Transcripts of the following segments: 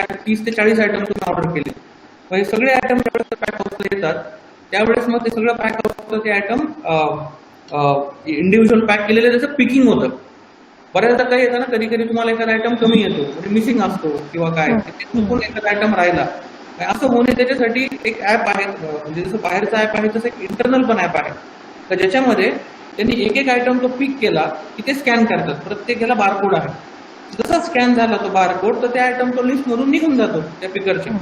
30 ते 40 आयटम तुम्ही ऑर्डर केले, हे सगळे आयटम ज्यावेळेस पॅक हाऊसला येतात त्यावेळेस मग ते सगळं पॅक हाऊसचं ते आयटम इंडिव्हिज्युअल पॅक केलेलं त्याचं पिकिंग होतं. बऱ्याचदा काय येतं ना, कधी कधी तुम्हाला एखादा आयटम कमी येतो, म्हणजे मिसिंग असतो किंवा काय, चुकून एखादा आयटम राहिला. असं होणे त्याच्यासाठी एक ऍप आहे, म्हणजे जसं बाहेरचा ऍप आहे तसं एक इंटरनल पण ऍप आहे, तर ज्याच्यामध्ये त्यांनी एक एक आयटम तो पिक केला की ते स्कॅन करतात. प्रत्येकाला बारकोड आहे, जसा स्कॅन झाला तो बारकोड तर त्या आयटम तो लिस्ट मधून निघून जातो त्या पिकरच्या.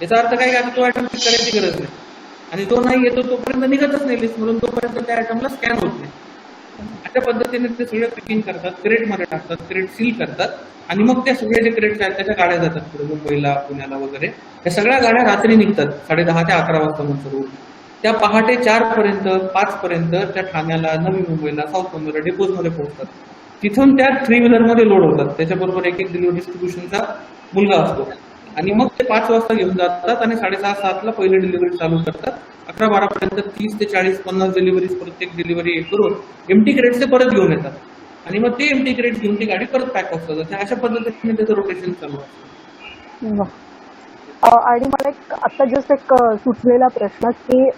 याचा अर्थ काय, आता तो आयटम पिक करायची गरज नाही, आणि तो नाही येतो तोपर्यंत निघतच नाही लिस्ट मधून, तोपर्यंत त्या आयटमला स्कॅन होत नाही. अशा पद्धतीने ते सगळं पिकिंग करतात, क्रेटमध्ये टाकतात, क्रेट सील करतात, आणि मग त्या सगळे जे क्रेट्स आहेत त्याच्या गाड्या जातात पुढे मुंबईला, पुण्याला वगैरे. या सगळ्या गाड्या रात्री निघतात 10:30 ते 11 वाजता रोज. त्या पहाटे 4 पर्यंत 5 पर्यंत त्या ठाण्याला, नवी मुंबईला, साऊथ मुंबईला डेपोजमध्ये पोहोचतात. तिथून त्या 3 व्हीलरमध्ये लोड होतात, त्याच्याबरोबर एक डिलिव्हरी डिस्ट्रीब्युशनचा मुलगा असतो, आणि मग ते 5 वाजता घेऊन जातात आणि 6:30-7ला पहिली डिलिव्हरी चालू करतात. 11-12 पर्यंत 30 ते 40-50 डिलिव्हरीज प्रत्येक डिलिव्हरी करून एम्प्टी क्रेट्स ते परत घेऊन येतात, आणि मग ते एम्प्टी क्रेट्स घेऊन ती गाडी परत पॅक हाऊसला जाते. अशा पद्धतीने त्याचं रोटेशन चालू असतं. आणि मला एक आता जस्ट एक सुचलेला प्रश्न की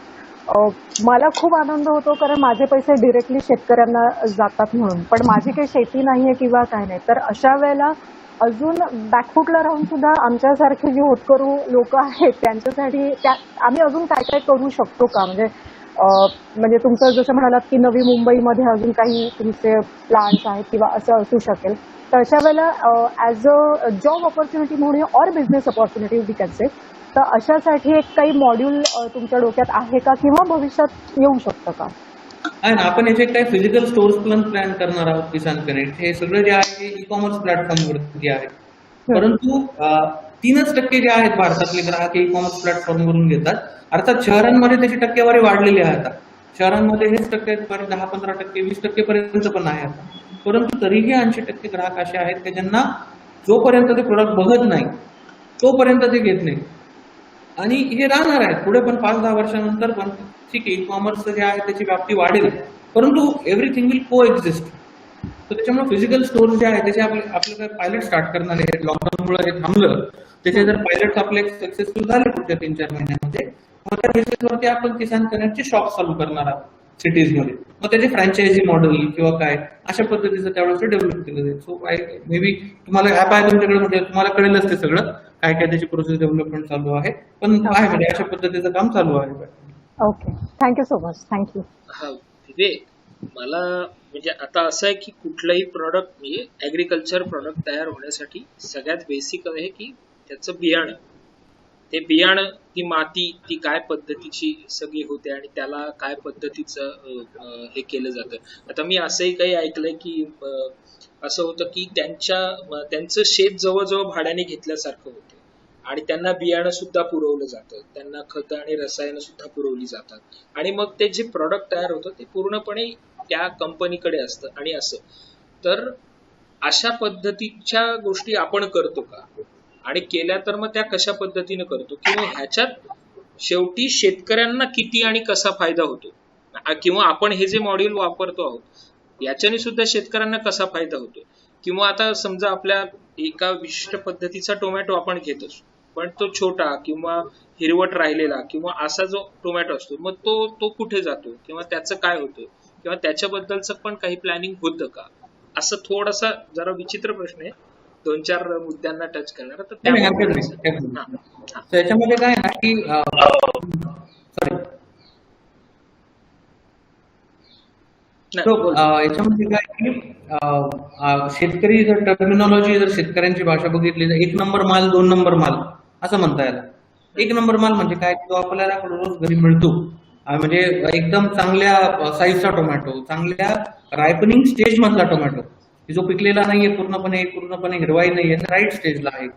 मला खूप आनंद होतो, कारण माझे पैसे डिरेक्टली शेतकऱ्यांना जातात म्हणून, पण माझी काही शेती नाहीये किंवा काय नाही, तर अशा वेळेला अजून बॅकफुटला राहून सुद्धा आमच्यासारखे जे होतकरू लोक आहेत त्यांच्यासाठी आम्ही अजून काय काय करू शकतो का? म्हणजे तुमचं जसं म्हणालात की नवी मुंबईमध्ये अजून काही तुमचे प्लांट्स आहेत किंवा असं असू शकेल, तर अशा वेळेला ॲज अ जॉब ऑपॉर्च्युनिटी म्हणून or business opportunity we can say, तर अशासाठी एक काही मॉड्यूल तुमच्या डोक्यात आहे का किंवा भविष्यात येऊ शकतं का? आहे ना, आपण याचे काही फिजिकल स्टोर्स प्लॅन करणार आहोत. किसान कनेक्ट हे सगळं जे आहे ते ई कॉमर्स प्लॅटफॉर्मवरती आहे, परंतु 3% जे आहेत भारतातले ग्राहक ई कॉमर्स प्लॅटफॉर्मवरून घेतात. अर्थात शहरांमध्ये त्याची टक्केवारी वाढलेली आहे आता, शहरांमध्ये हेच टक्के 10-15%, 20% पर्यंत पण आहे आता, परंतु तरीही 80% ग्राहक असे आहेत की ज्यांना जोपर्यंत ते प्रोडक्ट बघत नाही तोपर्यंत ते घेत नाही, आणि हे राहणार आहेत पुढे पण 5-10 वर्षानंतर पण. ठीक आहे, ई कॉमर्स जे आहे त्याची व्याप्ती वाढेल, परंतु एव्हरीथिंग विल को एक्झिस्ट. तर त्याच्यामुळे फिजिकल स्टोर जे आहे त्याचे आपले पायलट स्टार्ट करणार आहे. लॉकडाऊनमुळे हे थांबलं, त्याचे जर पायलट आपले सक्सेसफुल झाले पुढच्या 3-4 महिन्यामध्ये, मग त्या बेसिसवरती आपण किसान कनेक्टचे शॉप चालू करणार आहोत सिटीजमध्ये. मग त्याचे फ्रँचायझी मॉडेल किंवा काय अशा पद्धतीचं त्यावेळेस डेव्हलप केलं जाईल. सो मे बी तुम्हाला ऍप आहे तुमच्याकडे, म्हणजे तुम्हाला कळेलच ते सगळं काय काय त्याची प्रोसेस डेव्हलपमेंट चालू आहे, पण आहे म्हणजे अशा पद्धतीचं काम चालू आहे. Okay, thank you so much. Thank you. Vivek, मला म्हणजे आता असं आहे की कुठलंही प्रॉडक्ट म्हणजे ऍग्रिकल्चर प्रॉडक्ट तयार होण्यासाठी सगळ्यात बेसिक आहे की त्याचं बियाणं, ते बियाणं, ती माती, ती काय पद्धतीची सगळी होते आणि त्याला काय पद्धतीचं हे केलं जातं. आता मी असंही काही ऐकलंय की असं होतं की त्यांचं शेत जवळजवळ भाड्याने घेतल्यासारखं होतं, आणि त्यांना बियाणं सुद्धा पुरवलं जातं, त्यांना खतं आणि रसायनं सुद्धा पुरवली जातात, आणि मग ते जे प्रॉडक्ट तयार होतं ते पूर्णपणे त्या कंपनीकडे असतं. आणि असं तर अशा पद्धतीच्या गोष्टी आपण करतो का, आणि केल्या तर मग त्या कशा पद्धतीने करतो, किंवा ह्याच्यात शेवटी शेतकऱ्यांना किती आणि कसा फायदा होतो, किंवा आपण हे जे मॉड्यूल वापरतो आहोत याच्याने सुद्धा शेतकऱ्यांना कसा फायदा होतो. किंवा आता समजा आपल्या एका विशिष्ट पद्धतीचा टोमॅटो आपण घेत असतो, पण तो छोटा किंवा हिरवट राहिलेला किंवा असा जो टोमॅटो असतो, मग तो कुठे जातो किंवा त्याचं काय होतं, किंवा त्याच्याबद्दलचं पण काही प्लॅनिंग होतं का? असं थोडासा जरा विचित्र प्रश्न आहे, 2-4 मुद्द्यांना टच करणार. तर त्याच्यामध्ये काय ना की याच्यामध्ये काय की शेतकरी जर टर्मिनॉलॉजी, जर शेतकऱ्यांची भाषा बघितली तर 1 नंबर माल, 2 नंबर माल असं म्हणता येईल. 1 नंबर माल म्हणजे काय, तो आपल्याला रोज घरी मिळतो, म्हणजे एकदम चांगल्या साईजचा टोमॅटो, चांगल्या रायपनिंग स्टेज मधला टोमॅटो, जो पिकलेला नाहीये पूर्णपणे हिरवाई नाहीये, राईट स्टेजला आहे.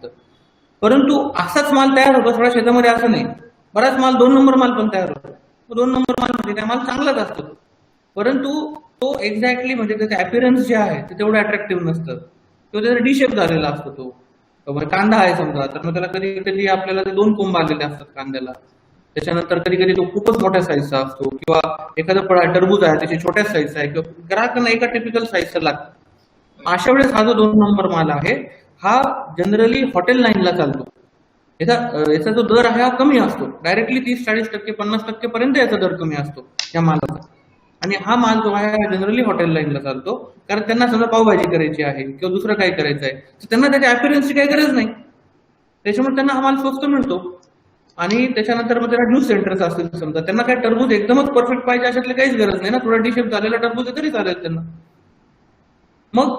परंतु असाच माल तयार होतो थोड्या शेतामध्ये, असं नाही, बराच माल 2 नंबर माल पण तयार होतो. 2 नंबर माल म्हणजे काय, माल चांगलाच असतो, परंतु तो एक्झॅक्टली म्हणजे त्याचं अपीअरन्स जे आहे ते तेवढं अट्रॅक्टिव्ह नसतं, किंवा त्याचा डिशेप झालेला असतो. तो कांदा आहे समजा, तर मग त्याला कधी कधी आपल्याला ते 2 कोंब आलेले असतात कांद्याला, त्याच्यानंतर कधी कधी तो खूपच मोठ्या साईजचा असतो, किंवा एखादं फळ टरबूज आहे त्याची छोट्या साईजचा आहे, किंवा ग्राहकांना एका टिपिकल साईजचा लागतं. अशा वेळेस हा जो 2 नंबर माल आहे हा जनरली हॉटेल लाईनला चालतो, याचा जो दर आहे हा कमी असतो, डायरेक्टली 30-40%, 50% पर्यंत याचा दर कमी असतो या मालाचा. आणि हा माल जो आहे हा जनरली हॉटेल लाईनला चालतो, कारण त्यांना समजा पावभाजी करायची आहे किंवा दुसरं काही करायचं आहे, तर त्यांना त्याच्या अपीअरन्सची काही गरज नाही, त्याच्यामुळे त्यांना हा माल स्वस्त मिळतो. आणि त्याच्यानंतर मग त्याला ज्यूस सेंटर्स असतील समजा, त्यांना काय टरबूज एकदमच परफेक्ट पाहिजे अशातली काहीच गरज नाही ना, थोडा डिशेप झालेला टरबूज तरी चालेल त्यांना. मग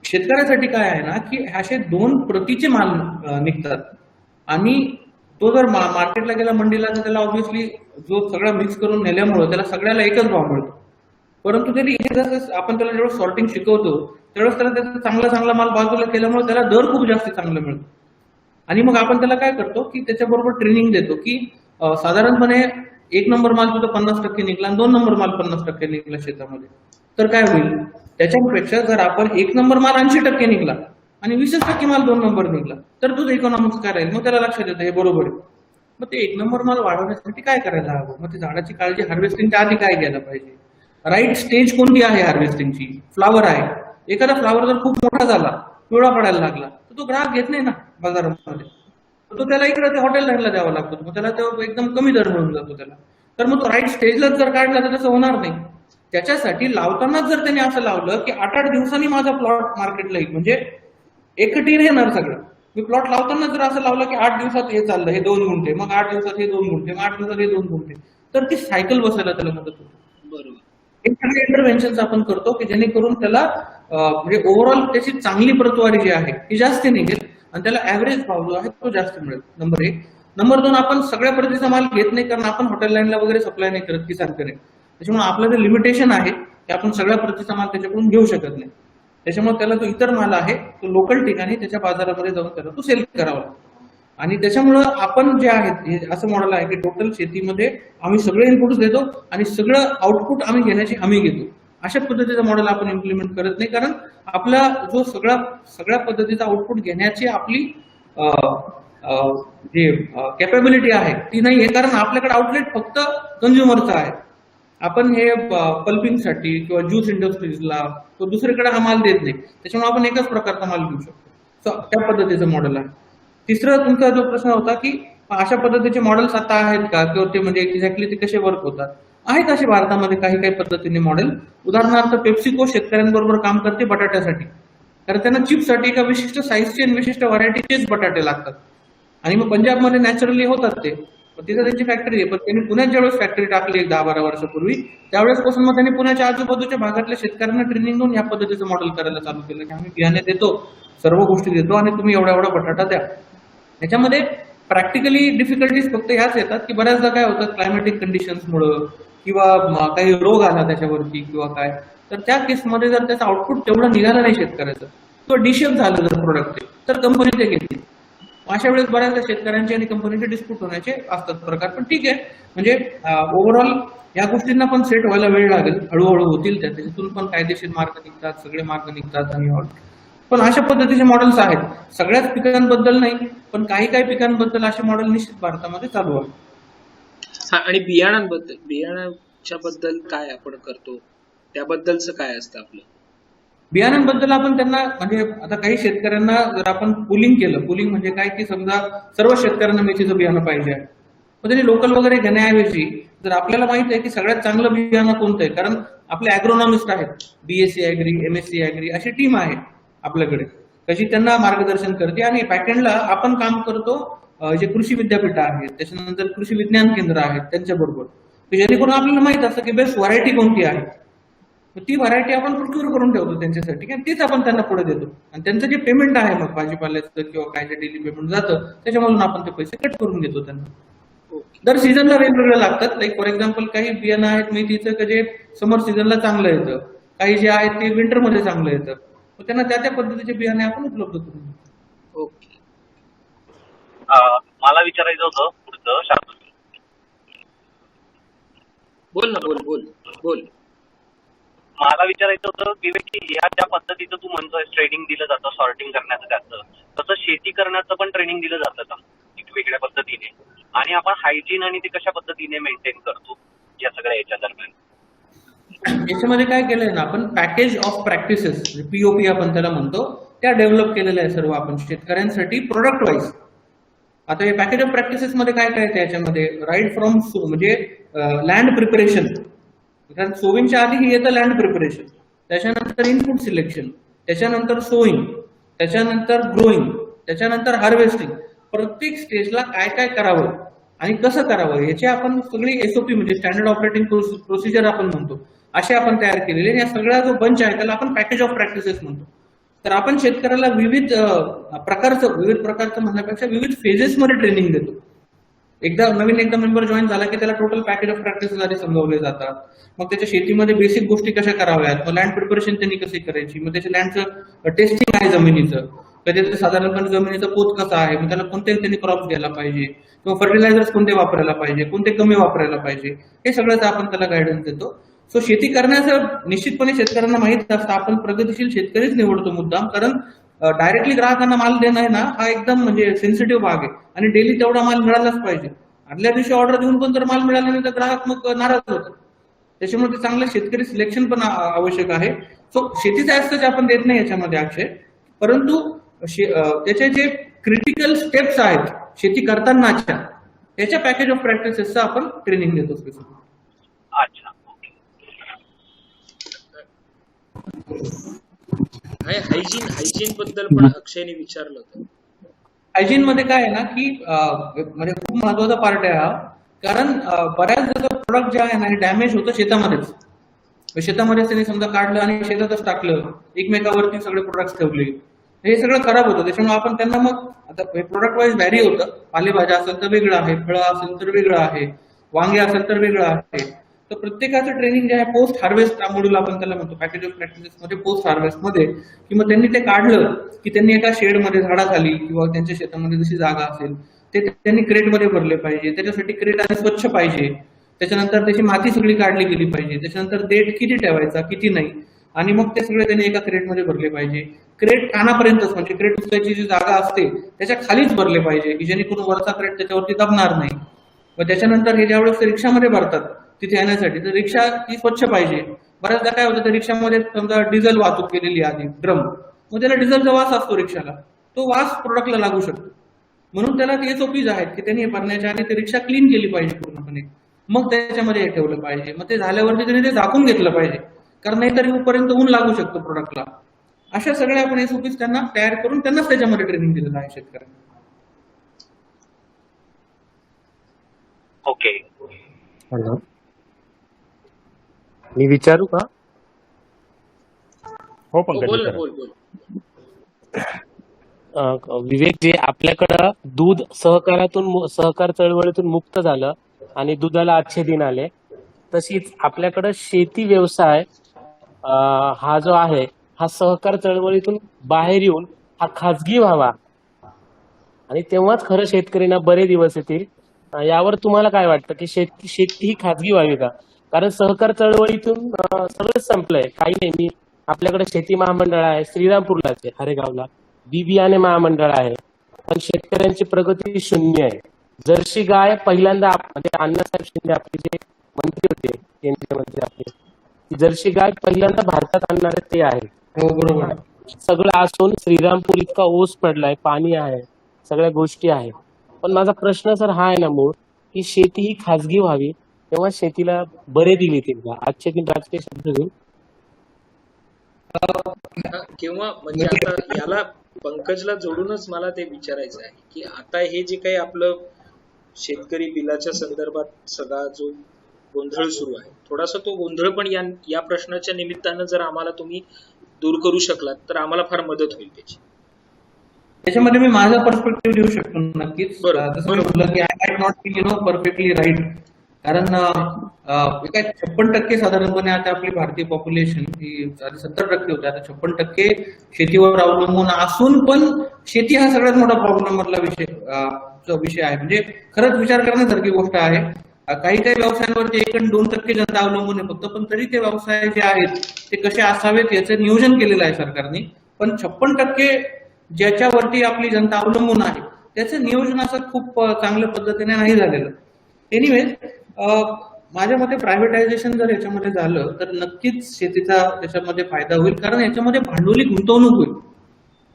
शेतकऱ्यासाठी काय आहे ना, की असे 2 प्रतीचे माल निघतात, आणि तो जर मार्केटला गेला मंडीला, तर त्याला ऑब्व्हियसली जो सगळा मिक्स करून नेल्यामुळे त्याला सगळ्याला एकच भाव मिळतो. परंतु तरी हे जसं आपण त्याला जेव्हा सॉर्टिंग शिकवतो त्यावेळेस त्याला त्याचा चांगला माल बाजूला केल्यामुळे त्याला दर खूप जास्त चांगला मिळतो. आणि मग आपण त्याला काय करतो की त्याच्याबरोबर ट्रेनिंग देतो की साधारणपणे 1 नंबर माल तुझा 50% निघला आणि 2 नंबर माल 50% निघला शेतामध्ये, तर काय होईल, त्याच्यापेक्षा जर आपण 1 नंबर माल 80% निघला आणि 20% माल 2 नंबर निघला, तर तुझं इकॉनॉमिक्स काय राहील. मग त्याला लक्षात येतं हे बरोबर आहे. मग ते 1 नंबर माल वाढवण्यासाठी काय करायला हवं, मग ते झाडाची काळजी हार्वेस्टिंगच्या आधी काय घ्यायला पाहिजे, राईट स्टेज कोणती आहे हार्वेस्टिंगची. फ्लावर आहे, एखादा फ्लावर जर खूप मोठा झाला, पिवळा पडायला लागला, तर तो ग्राहक घेत नाही ना बाजारामध्ये, तो त्याला इकडे ते हॉटेल लाईनला द्यावा लागतो, मग त्याला तो एकदम कमी दर मिळून जातो त्याला. तर मग तो राईट स्टेजलाच जर काढला तर तसं होणार नाही. त्याच्यासाठी लावतानाच जर त्याने असं लावलं की 8-8 दिवसांनी माझा प्लॉट मार्केटला येईल, म्हणजे एकटीने येणार सगळं. मी प्लॉट लावताना जर असं लावलं की 8 दिवसात हे चाललं, हे 2 गुंठे, मग 8 दिवसात हे 2 गुंठे, मग 8 दिवसात हे 2 गुंठे, तर ती सायकल बसायला त्याला मदत होते. बरोबर. हे सगळे इंटरव्हेन्शन आपण करतो की जेणेकरून त्याला म्हणजे ओव्हरऑल त्याची चांगली प्रतवारी जी आहे ती जास्त निघेल आणि त्याला ऍव्हरेज भाव जो आहे तो जास्त मिळेल. नंबर 1. नंबर 2, आपण सगळ्या प्रतीचा माल घेत नाही, कारण आपण हॉटेल लाईनला वगैरे सप्लाय नाही करत किसानकडे, त्याच्यामुळे आपलं जे लिमिटेशन आहे की आपण सगळ्या प्रतीचा माल त्याच्याकडून घेऊ शकत नाही. त्याच्यामुळे त्याला जो इतर माल आहे तो लोकल ठिकाणी त्याच्या बाजारामध्ये जाऊन त्याला तो सेल करावा लागतो. आणि त्याच्यामुळं आपण जे आहेत हे असं मॉडेल आहे की टोटल शेतीमध्ये आम्ही सगळे इनपुट्स देतो आणि सगळं आउटपुट आम्ही घेण्याची हमी घेतो. अशा पद्धतीचं मॉडेल आपण इम्प्लिमेंट करत नाही, कारण आपला जो सगळ्या पद्धतीचा आउटपुट घेण्याची आपली जे कॅपेबिलिटी आहे ती नाही आहे, कारण आपल्याकडे आउटलेट फक्त कन्झ्युमरचा आहे. आपण हे पल्पिंगसाठी किंवा ज्यूस इंडस्ट्रीजला तो दुसरीकडे हा माल देत नाही, त्याच्यामुळे आपण एकच प्रकारचा माल घेऊ शकतो. त्या पद्धतीचं मॉडेल आहे. तिसरा तुमचा जो प्रश्न होता की अशा पद्धतीचे मॉडेल्स आता आहेत का, किंवा ते म्हणजे एक्झॅक्टली ते कसे वर्क होतात. आहेत असे भारतामध्ये काही पद्धतीने मॉडेल. उदाहरणार्थ पेप्सिको शेतकऱ्यांबरोबर काम करते बटाट्यासाठी, कारण त्यांना चिपसाठी एका विशिष्ट साईजचे आणि विशिष्ट व्हरायटीचेच बटाटे लागतात. आणि मग पंजाबमध्ये नॅचरली होतात ते, तिथं त्यांची फॅक्टरी आहे. पण त्यांनी पुण्यात ज्यावेळेस फॅक्टरी टाकली 10-12 वर्षापूर्वी, त्यावेळेसपासून मग त्यांनी पुण्याच्या आजूबाजूच्या भागातल्या शेतकऱ्यांना ट्रेनिंग देऊन या पद्धतीचं मॉडेल करायला चालू केलं की आम्ही बियाणे देतो, सर्व गोष्टी देतो आणि तुम्ही एवढा बटाटा द्या. याच्यामध्ये प्रॅक्टिकली डिफिकल्टीज फक्त ह्याच येतात की बऱ्याचदा काय होतं, क्लायमॅटिक कंडिशन्समुळं किंवा काही रोग आला त्याच्यावरती किंवा काय, तर त्या केसमध्ये जर त्याचं आउटपुट तेवढं निघालं नाही शेतकऱ्याचं किंवा डिशेप झालं जर प्रोडक्ट, तर कंपनी ते घेतली. अशा वेळेस बऱ्याचदा शेतकऱ्यांचे आणि कंपनीचे डिस्प्यूट होण्याचे असतात प्रकार. पण ठीक आहे, म्हणजे ओव्हरऑल या गोष्टींना पण सेट व्हायला वेळ लागेल, हळूहळू होतील त्याच्यातून पण कायदेशीर मार्ग निघतात, सगळे मार्ग निघतात. आणि पण अशा पद्धतीचे मॉडेल्स आहेत. सगळ्याच पिकांबद्दल नाही, पण काही पिकांबद्दल असे मॉडेल निश्चित भारतामध्ये चालू आहे. आणि बियाणांच्या बद्दल काय आपण करतो, त्याबद्दलचं काय असतं आपलं? बियाणांबद्दल आपण त्यांना म्हणजे आता काही शेतकऱ्यांना जर आपण पुलिंग केलं, पुलिंग म्हणजे काय की समजा सर्व शेतकऱ्यांना मेथीचं बियाणं पाहिजे आहे, मग त्यांनी लोकल वगैरे घेण्याऐवजी जर आपल्याला माहित आहे की सगळ्यात चांगलं बियाणं कोणतं आहे, कारण आपले ॲग्रोनॉमिस्ट आहेत, BSc ॲग्री, MSc ॲग्री अशी टीम आहे आपल्याकडे, कशी त्यांना मार्गदर्शन करते. आणि बॅकएंडला आपण काम करतो जे कृषी विद्यापीठ आहेत, त्याच्यानंतर कृषी विज्ञान केंद्र आहेत त्यांच्याबरोबर, जेणेकरून आपल्याला माहित असतं की बेस्ट व्हरायटी कोणती आहे. ती व्हरायटी आपण प्रोक्युअर करून ठेवतो त्यांच्यासाठी, आणि तीच आपण त्यांना पुढे देतो. आणि त्यांचं जे पेमेंट आहे मग भाजीपाल्याचं किंवा काय जे डेली पेमेंट जातं त्याच्यामधून आपण ते पैसे कट करून घेतो त्यांना. दर सीझनला वेगवेगळं लागतात. लाईक फॉर एक्झाम्पल काही बियाणं आहेत मेथीचं की जे समर सीझनला चांगलं येतं, काही जे आहेत ते विंटरमध्ये चांगलं येतं, मग त्यांना त्या पद्धतीचे बियाणे आपण उपलब्ध करून देतो. ओके. मला विचारायचं होतं पुढचं शास्त्र. बोल ना, बोल. मला विचारायचं होतं की ह्या ज्या पद्धतीचं तू म्हणतोय ट्रेनिंग दिलं जातं सॉर्टिंग करण्याचं, त्याचं तसं शेती करण्याचं पण ट्रेनिंग दिलं जातं का एक वेगळ्या पद्धतीने? आणि आपण हायजीन आणि ते कशा पद्धतीने मेंटेन करतो या सगळ्या याच्या दरम्यान? याच्यामध्ये काय केलंय ना आपण, पॅकेज ऑफ प्रॅक्टिसेस POP आपण त्याला म्हणतो, त्या डेव्हलप केलेल्या आहे सर्व आपण शेतकऱ्यांसाठी प्रोडक्ट वाईज. आता हे पॅकेज ऑफ प्रॅक्टिसेस मध्ये काय काय येतं याच्यामध्ये, राईट फ्रॉम म्हणजे लँड प्रिपरेशन, कारण सोविंगच्या आधी हे येतं लँड प्रिपरेशन, त्याच्यानंतर इनपुट सिलेक्शन, त्याच्यानंतर सोईंग, त्याच्यानंतर ग्रोईंग, त्याच्यानंतर हार्वेस्टिंग. प्रत्येक स्टेजला काय काय करावं आणि कसं करावं याची आपण सगळी एसओपी म्हणजे स्टँडर्ड ऑपरेटिंग प्रोसिजर आपण म्हणतो, असे आपण तयार केलेले. या सगळा जो बंच आहे त्याला आपण पॅकेज ऑफ प्रॅक्टिसेस म्हणतो. तर आपण शेतकऱ्याला विविध प्रकारचं म्हणण्यापेक्षा विविध फेजेसमध्ये ट्रेनिंग देतो. एकदा मेंबर जॉईन झाला की त्याला टोटल पॅकेज ऑफ प्रॅक्टिसेस आधी समजावले जातात. मग त्याच्या शेतीमध्ये बेसिक गोष्टी कशा कराव्यात, मग लँड प्रिपरेशन त्यांनी कशी करायची, मग त्याच्या लँडचं टेस्टिंग आहे जमिनीचं, त्याच्यात साधारणपणे जमिनीचा पोत कसा आहे, मग त्याला कोणते त्यांनी क्रॉप्स घ्यायला पाहिजे किंवा फर्टिलायझर्स कोणते वापरायला पाहिजे, कोणते कमी वापरायला पाहिजे, हे सगळ्याचा आपण त्याला गायडन्स देतो. सो शेती करण्याचं निश्चितपणे शेतकऱ्यांना माहित असतं. आपण प्रगतिशील शेतकरीच निवडतो मुद्दाम, कारण डायरेक्टली ग्राहकांना माल देणं आहे ना, हा एकदम म्हणजे सेन्सिटिव्ह भाग आहे आणि डेली तेवढा माल मिळालाच पाहिजे. आदल्या दिवशी ऑर्डर देऊन पण जर माल मिळाला नाही तर ग्राहक मग नाराज होतात. त्याच्यामुळे ते चांगलं शेतकरी सिलेक्शन पण आवश्यक आहे. सो शेतीचा ऍक्सेस आपण देत नाही याच्यामध्ये अक्षय, परंतु त्याचे जे क्रिटिकल स्टेप्स आहेत शेती करतानाच्या त्याच्या पॅकेज ऑफ प्रॅक्टिसेसचं आपण ट्रेनिंग देतो. अच्छा, हायजीन बद्दल पण अक्षयने विचारलं होतं. हायजीन मध्ये काय आहे ना की म्हणजे खूप महत्वाचा पार्ट आहे हा, कारण बऱ्याच प्रोडक्ट जे आहे ना हे डॅमेज होतं शेतामध्येच. शेतामध्येच त्यांनी समजा काढलं आणि शेतातच टाकलं, एकमेकावरती सगळे प्रोडक्ट्स ठेवले, हे सगळं खराब होतं. त्याच्यामुळे आपण त्यांना मग आता हे प्रोडक्ट वाईज व्हॅरी होतं. पालेभाज्या असेल तर वेगळं आहे, फळं असेल तर वेगळं आहे, वांगे असेल तर वेगळं आहे. तर प्रत्येकाचं ट्रेनिंग जे आहे पोस्ट हार्वेस्ट मॉड्यूल आपण त्याला म्हणतो पॅकेज ऑफ प्रॅक्टिसेस मध्ये. पोस्ट हार्वेस्ट मध्ये की मग त्यांनी ते काढलं की त्यांनी एका शेडमध्ये झाडाखाली किंवा त्यांच्या शेतामध्ये जशी जागा असेल ते त्यांनी क्रेटमध्ये भरले पाहिजे. त्याच्यासाठी क्रेट आणि स्वच्छ पाहिजे. त्याच्यानंतर त्याची माती सगळी काढली गेली पाहिजे. त्याच्यानंतर देठ किती ठेवायचा किती नाही, आणि मग ते सगळे त्यांनी एका क्रेटमध्ये भरले पाहिजे. क्रेट कानापर्यंतच म्हणजे क्रेट उचलायची जी जागा असते त्याच्या खालीच भरले पाहिजे की जेणेकरून वरचा क्रेट त्याच्यावरती दबणार नाही. मग त्याच्यानंतर हे ज्यावेळेस रिक्षामध्ये भरतात तिथे येण्यासाठी तर रिक्षा ती स्वच्छ पाहिजे. बऱ्याचदा काय होतं, त्या रिक्षामध्ये समजा डिझेल वाहतूक केलेली आधी ड्रम, मग त्याला डिझेलचा वास असतो रिक्षाला, तो वास प्रोडक्टला लागू शकतो. म्हणून त्याला एसओपीज आहेत की त्यांनी भरण्याच्या आधी ती रिक्षा क्लीन केली पाहिजे पूर्णपणे, मग त्याच्यामध्ये हे ठेवलं पाहिजे. मग ते झाल्यावरती त्यांनी ते झाकून घेतलं पाहिजे, कारण नाहीतरी पर्यंत ऊन लागू शकतो प्रोडक्टला. अशा सगळ्या आपण एसओपीज त्यांना तयार करून त्यांनाच त्याच्यामध्ये ट्रेनिंग दिलेलं आहे शेतकऱ्यांना. ओके, हॅलो, मी विचारू का? हो पंकज बोल विचारा. बोल बोल. विवेक, जे आपल्याकडं दूध सहकार चळवळीतून मुक्त झालं आणि दुधाला अच्छे दिन आले, तशीच आपल्याकडं शेती व्यवसाय हा जो आहे हा सहकार चळवळीतून बाहेर येऊन हा खाजगी व्हावा आणि तेव्हाच खरं शेतकऱ्यांना बरे दिवस येतील. यावर तुम्हाला काय वाटतं की शेती ही खाजगी व्हावी का? कारण सहकार चळवळीतून सगळंच संपलंय. काही नाही, मी आपल्याकडे शेती महामंडळ आहे, श्रीरामपूरलाच आहे, हरेगावला बी बियाणे महामंडळ आहे, पण शेतकऱ्यांची प्रगती शून्य आहे. जर्सी गाय पहिल्यांदा म्हणजे अण्णासाहेब शिंदे आपले जे मंत्री होते, केंद्रीय मंत्री आपले, ती जर्सी गाय पहिल्यांदा भारतात आणणारे ते आहे. हो बरोबर. सगळं असून श्रीरामपूर इतका ओस पडलाय, पाणी आहे, सगळ्या गोष्टी आहेत. पण माझा प्रश्न सर हा आहे ना मूळ, की शेती ही खाजगी व्हावी तेव्हा शेतीला बरे दिन येतील का? आजचे दिन राजकीय शब्द घेऊन किंवा म्हणजे आता याला पंकजला जोडूनच मला ते विचारायचं आहे की आता हे जे काही आपलं शेतकरी बिलाच्या संदर्भात सगळा जो गोंधळ सुरू आहे, थोडासा तो गोंधळ पण या प्रश्नाच्या निमित्तानं जर आम्हाला तुम्ही दूर करू शकलात तर आम्हाला फार मदत होईल त्याची. त्याच्यामध्ये मी माझा पर्स्पेक्टिव्ह देऊ शकतो नक्कीच. जसं मी म्हटलं की I might not be perfectly right, कारण काय 56% साधारणपणे आता आपली भारतीय पॉप्युलेशन ही 70% होते, आता 56% शेतीवर अवलंबून असून पण शेती हा सगळ्यात मोठा प्रॉब्लेम मधला विषय आहे. म्हणजे खरंच विचार करण्यासारखी गोष्ट आहे. काही काही व्यवसायांवरती 1-2% जनता अवलंबून आहे फक्त, पण तरी ते व्यवसाय जे आहेत ते कसे असावेत याचं नियोजन केलेलं आहे सरकारने. पण 56% ज्याच्यावरती आपली जनता अवलंबून आहे त्याचं नियोजन असं खूप चांगल्या पद्धतीने नाही झालेलं. एनिवेज, माझ्या मते प्रायव्हेटायझेशन जर याच्यामध्ये झालं तर नक्कीच शेतीचा त्याच्यामध्ये फायदा होईल, कारण याच्यामध्ये भांडवली गुंतवणूक होईल.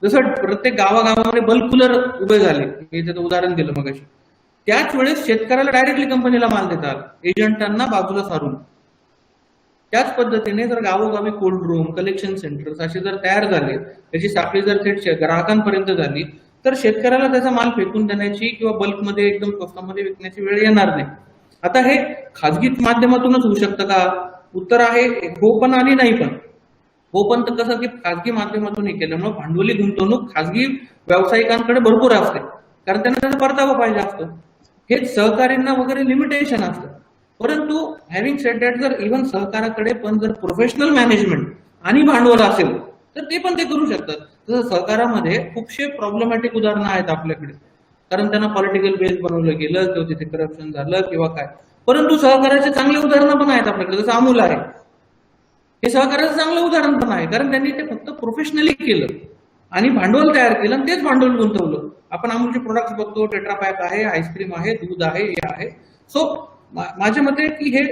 जसं प्रत्येक गावागावामध्ये बल्ब कूलर उभे झाले, हे त्याचं उदाहरण दिलं मगाशी, त्याच वेळेस शेतकऱ्याला डायरेक्टली कंपनीला माल देतात एजंटांना बाजूला सारून. त्याच पद्धतीने जर गावोगावी कोल्ड रूम, कलेक्शन सेंटर्स असे जर तयार झाले, त्याची साखळी जर थेट ग्राहकांपर्यंत झाली, तर शेतकऱ्याला त्याचा माल फेकून देण्याची किंवा बल्कमध्ये एकदम स्वस्तामध्ये विकण्याची वेळ येणार नाही. आता हे खाजगी माध्यमातूनच होऊ शकतं का? उत्तर आहे हो पण आणि नाही पण. हो पण तर कसं की खाजगी माध्यमातून हे केल्यामुळे भांडवली गुंतवणूक खाजगी व्यावसायिकांकडे भरपूर असते, कारण त्यांना त्याचा परतावा पाहिजे असतो. हे सहकार्यांना वगैरे लिमिटेशन असतं. परंतु हॅव्हिंग सेड दॅट, जर इव्हन सहकाराकडे पण जर प्रोफेशनल मॅनेजमेंट आणि भांडवल असेल तर ते पण ते करू शकतात. तसं सहकारामध्ये खूपशे प्रॉब्लेमॅटिक उदाहरणं आहेत आपल्याकडे, कारण त्यांना पॉलिटिकल बेस बनवलं गेलं किंवा तिथे करप्शन झालं किंवा काय. परंतु सहकाराचे चांगले उदाहरणं पण आहेत आपल्याकडे, जसं अमूल आहे, हे सहकाराचं चांगलं उदाहरण पण आहे, कारण त्यांनी ते फक्त प्रोफेशनली केलं आणि भांडवल तयार केलं आणि तेच भांडवल गुंतवलं. आपण अमूलचे प्रोडक्ट्स बघतो, टेट्रापॅक आहे, आईस्क्रीम आहे, दूध आहे, हे आहे. सो माझ्या मते की हे